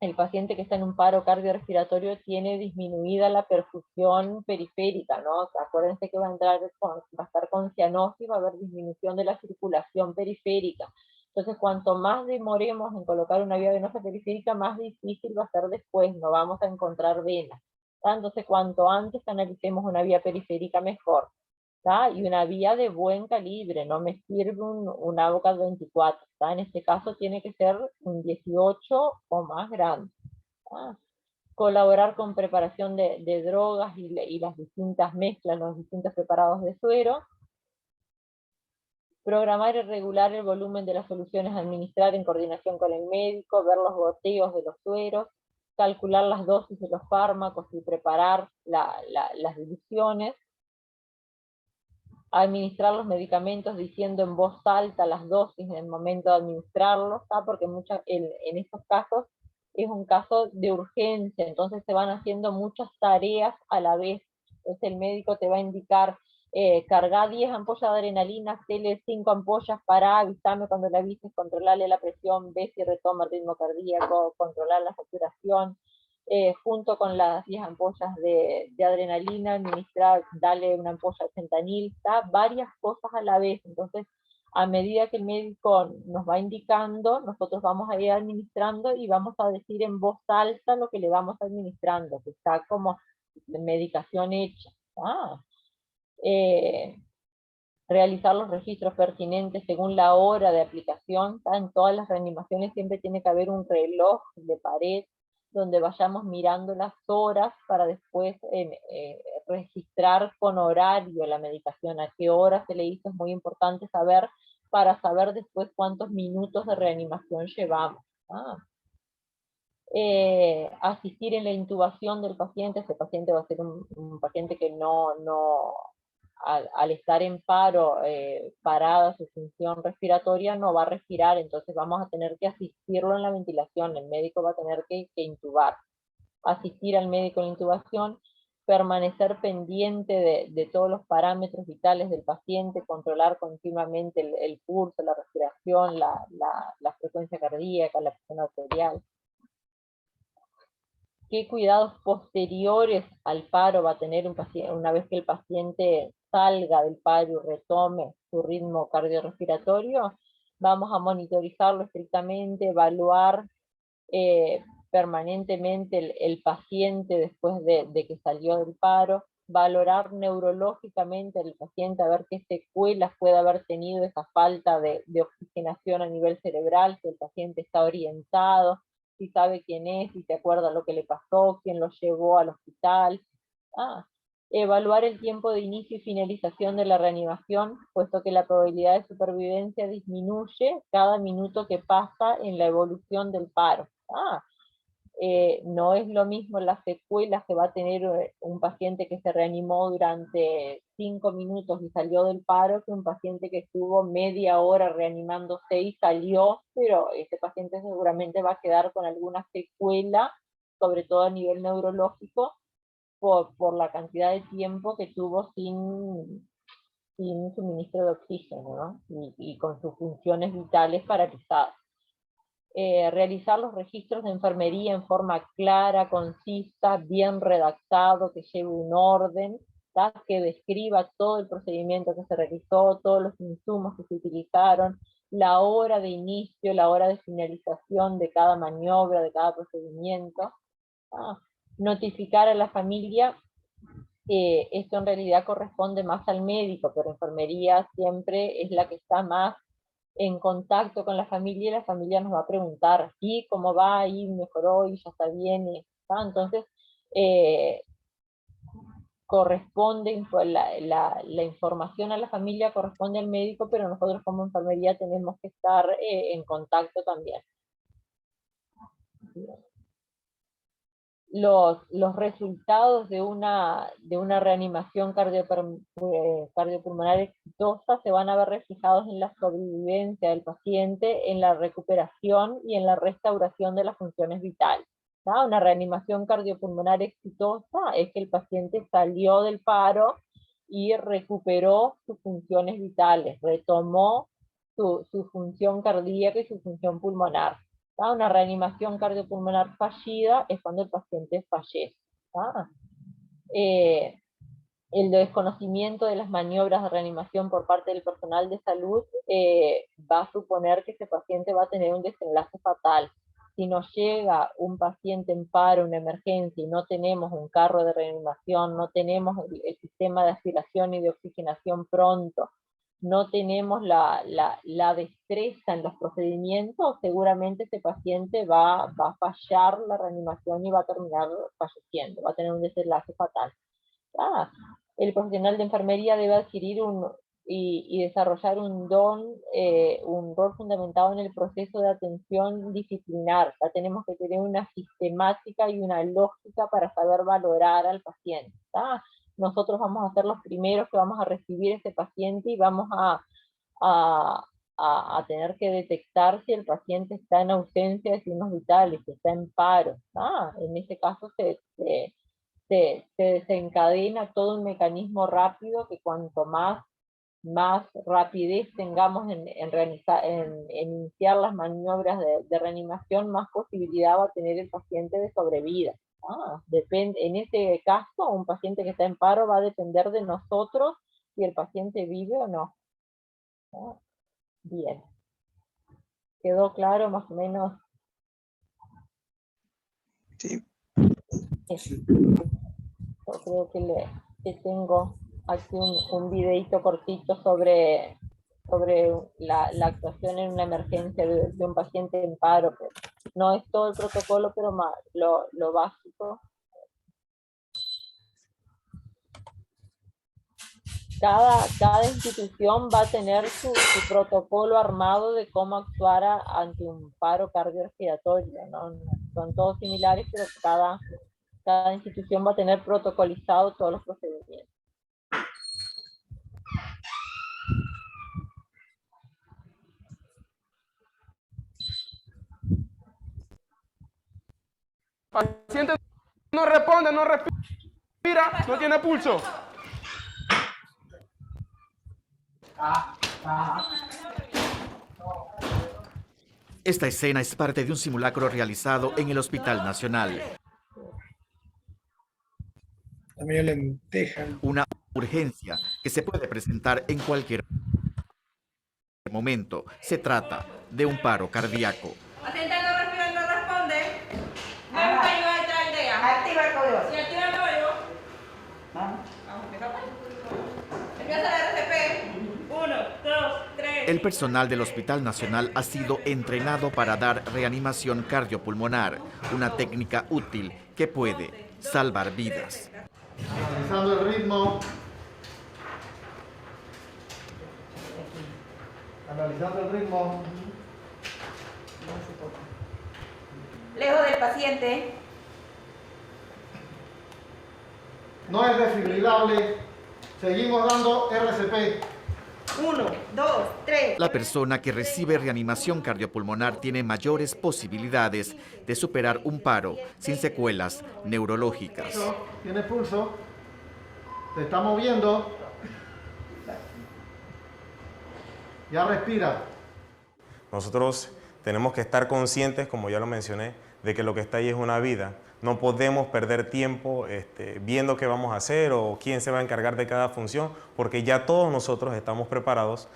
El paciente que está en un paro cardiorrespiratorio tiene disminuida la perfusión periférica, ¿no? Acuérdense que va a estar con cianosis, va a haber disminución de la circulación periférica. Entonces, cuanto más demoremos en colocar una vía venosa periférica, más difícil va a ser después, no vamos a encontrar venas. Entonces, cuanto antes analicemos una vía periférica, mejor. Y una vía de buen calibre, no me sirve un Avocat 24, en este caso tiene que ser un 18 o más grande. Colaborar con preparación de drogas y las distintas mezclas, los distintos preparados de suero. Programar y regular el volumen de las soluciones a administrar en coordinación con el médico, ver los goteos de los sueros, calcular las dosis de los fármacos y preparar las diluciones. Administrar los medicamentos diciendo en voz alta las dosis en el momento de administrarlos, porque en estos casos es un caso de urgencia, entonces se van haciendo muchas tareas a la vez. Entonces el médico te va a indicar, carga 10 ampollas de adrenalina, hacele 5 ampollas, pará, avísame cuando la avises, controlarle la presión, ve si retoma el ritmo cardíaco, controlar la saturación. Junto con las 10 ampollas de adrenalina, administrar, darle una ampolla de fentanil, varias cosas a la vez. Entonces, a medida que el médico nos va indicando, nosotros vamos a ir administrando y vamos a decir en voz alta lo que le vamos administrando, que está como medicación hecha. Realizar los registros pertinentes según la hora de aplicación. En todas las reanimaciones siempre tiene que haber un reloj de pared donde vayamos mirando las horas para después registrar con horario la medicación, a qué hora se le hizo, es muy importante saber, para saber después cuántos minutos de reanimación llevamos. Asistir en la intubación del paciente. Este paciente va a ser un paciente que al estar en paro, parada su función respiratoria, no va a respirar, entonces vamos a tener que asistirlo en la ventilación, el médico va a tener que intubar. Asistir al médico en la intubación, permanecer pendiente de todos los parámetros vitales del paciente, controlar continuamente el pulso, la respiración, la frecuencia cardíaca, la presión arterial. ¿Qué cuidados posteriores al paro va a tener un paciente una vez que el paciente salga del paro y retome su ritmo cardiorrespiratorio? Vamos a monitorizarlo estrictamente, evaluar permanentemente el paciente después de que salió del paro, valorar neurológicamente al paciente, a ver qué secuelas puede haber tenido esa falta de oxigenación a nivel cerebral, si el paciente está orientado, si sabe quién es, si se acuerda lo que le pasó, quién lo llevó al hospital. Evaluar el tiempo de inicio y finalización de la reanimación, puesto que la probabilidad de supervivencia disminuye cada minuto que pasa en la evolución del paro. No es lo mismo las secuelas que va a tener un paciente que se reanimó durante 5 minutos y salió del paro, que un paciente que estuvo media hora reanimándose y salió, pero ese paciente seguramente va a quedar con alguna secuela, sobre todo a nivel neurológico, por la cantidad de tiempo que tuvo sin suministro de oxígeno, ¿no? Y con sus funciones vitales paralizadas. realizar los registros de enfermería en forma clara, concisa, bien redactado, que lleve un orden, ¿tá? Que describa todo el procedimiento que se realizó, todos los insumos que se utilizaron, la hora de inicio, la hora de finalización de cada maniobra, de cada procedimiento. Notificar a la familia, esto en realidad corresponde más al médico, pero enfermería siempre es la que está más en contacto con la familia, y la familia nos va a preguntar, ¿y cómo va? ¿Y mejoró? ¿Y ya está bien? Entonces, corresponde, la información a la familia corresponde al médico, pero nosotros como enfermería tenemos que estar en contacto también. Los resultados de una reanimación cardiopulmonar exitosa se van a ver reflejados en la sobrevivencia del paciente, en la recuperación y en la restauración de las funciones vitales. ¿No? Una reanimación cardiopulmonar exitosa es que el paciente salió del paro y recuperó sus funciones vitales, retomó su función cardíaca y su función pulmonar. Una reanimación cardiopulmonar fallida es cuando el paciente fallece. El desconocimiento de las maniobras de reanimación por parte del personal de salud va a suponer que ese paciente va a tener un desenlace fatal. Si nos llega un paciente en paro, una emergencia, y no tenemos un carro de reanimación, no tenemos el sistema de aspiración y de oxigenación pronto, no tenemos la destreza en los procedimientos, seguramente ese paciente va a fallar la reanimación y va a terminar falleciendo, va a tener un desenlace fatal. El profesional de enfermería debe adquirir y desarrollar un rol fundamentado en el proceso de atención disciplinar. Ya tenemos que tener una sistemática y una lógica para saber valorar al paciente. Nosotros vamos a ser los primeros que vamos a recibir ese paciente y vamos a tener que detectar si el paciente está en ausencia de signos vitales, si está en paro. En ese caso se desencadena todo un mecanismo rápido, que cuanto más rapidez tengamos en iniciar las maniobras de reanimación, más posibilidad va a tener el paciente de sobrevida. En ese caso, un paciente que está en paro va a depender de nosotros si el paciente vive o no. Bien. ¿Quedó claro más o menos? Sí. Yo creo que tengo aquí un videito cortito sobre la actuación en una emergencia de un paciente en paro. No es todo el protocolo, pero más lo básico. Cada institución va a tener su protocolo armado de cómo actuar ante un paro cardiorrespiratorio, ¿no? Son todos similares, pero cada institución va a tener protocolizado todos los procedimientos. Paciente no responde, no respira, no tiene pulso. Esta escena es parte de un simulacro realizado en el Hospital Nacional. Una urgencia que se puede presentar en cualquier momento. Se trata de un paro cardíaco. Paciente no respira, no responde. Vamos a ayudar a esta aldea. Activa el código. Si activa el código. Vamos a empezar. Empieza la RCP. 1, 2, 3. El personal del Hospital Nacional ha sido entrenado para dar reanimación cardiopulmonar, una técnica útil que puede salvar vidas. Analizando el ritmo. Analizando el ritmo. Lejos del paciente. No es desfibrilable. Seguimos dando RCP. 1, 2, 3. La persona que recibe reanimación cardiopulmonar tiene mayores posibilidades de superar un paro sin secuelas neurológicas. Tiene pulso. Se está moviendo. Ya respira. Nosotros tenemos que estar conscientes, como ya lo mencioné, de que lo que está ahí es una vida. No podemos perder tiempo viendo qué vamos a hacer o quién se va a encargar de cada función, porque ya todos nosotros estamos preparados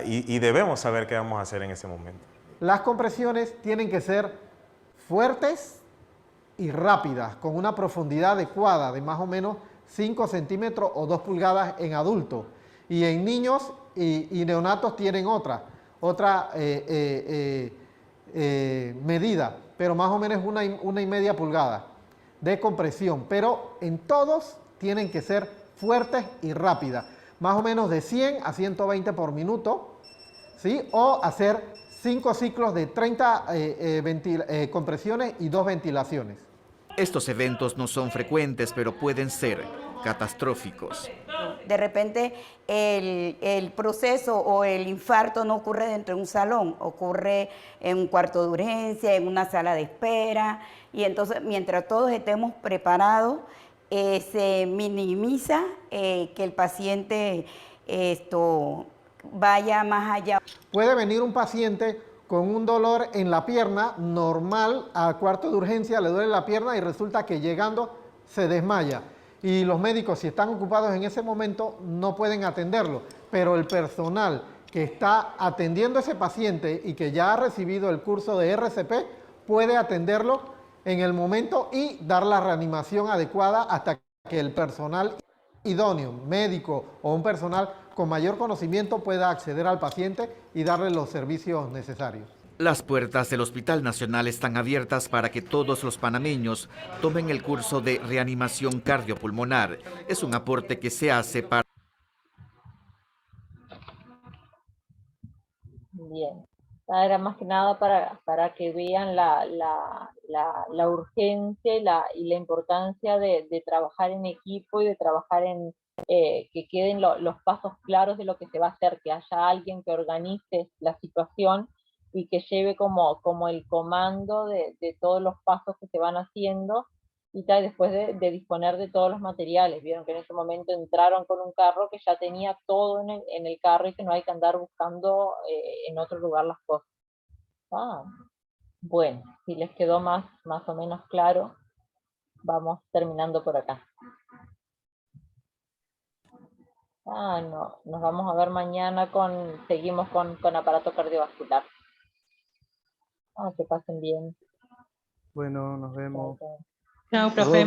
y debemos saber qué vamos a hacer en ese momento. Las compresiones tienen que ser fuertes y rápidas, con una profundidad adecuada de más o menos 5 centímetros o 2 pulgadas en adultos. Y en niños y neonatos tienen otra medida, pero más o menos 1,5 pulgadas de compresión. Pero en todos tienen que ser fuertes y rápidas, más o menos de 100 a 120 por minuto, ¿sí? O hacer 5 ciclos de 30 compresiones y 2 ventilaciones. Estos eventos no son frecuentes, pero pueden ser catastróficos. De repente el proceso o el infarto no ocurre dentro de un salón, ocurre en un cuarto de urgencia, en una sala de espera, y entonces mientras todos estemos preparados, se minimiza que el paciente vaya más allá. Puede venir un paciente con un dolor en la pierna normal al cuarto de urgencia, le duele la pierna y resulta que llegando se desmaya. Y los médicos, si están ocupados en ese momento, no pueden atenderlo. Pero el personal que está atendiendo a ese paciente y que ya ha recibido el curso de RCP puede atenderlo en el momento y dar la reanimación adecuada hasta que el personal idóneo, médico o un personal con mayor conocimiento pueda acceder al paciente y darle los servicios necesarios. Las puertas del Hospital Nacional están abiertas para que todos los panameños tomen el curso de reanimación cardiopulmonar. Es un aporte que se hace para... Bien. Era más que nada para que vean la urgencia y la importancia de trabajar en equipo y de trabajar en que queden los pasos claros de lo que se va a hacer, que haya alguien que organice la situación y que lleve como el comando de todos los pasos que se van haciendo y tal, después de disponer de todos los materiales. Vieron que en ese momento entraron con un carro que ya tenía todo en el carro y que no hay que andar buscando en otro lugar las cosas. Bueno, si les quedó más o menos claro, vamos terminando por acá. No, nos vamos a ver mañana seguimos con aparato cardiovascular. Que pasen bien. Bueno, nos vemos. Chao, profe.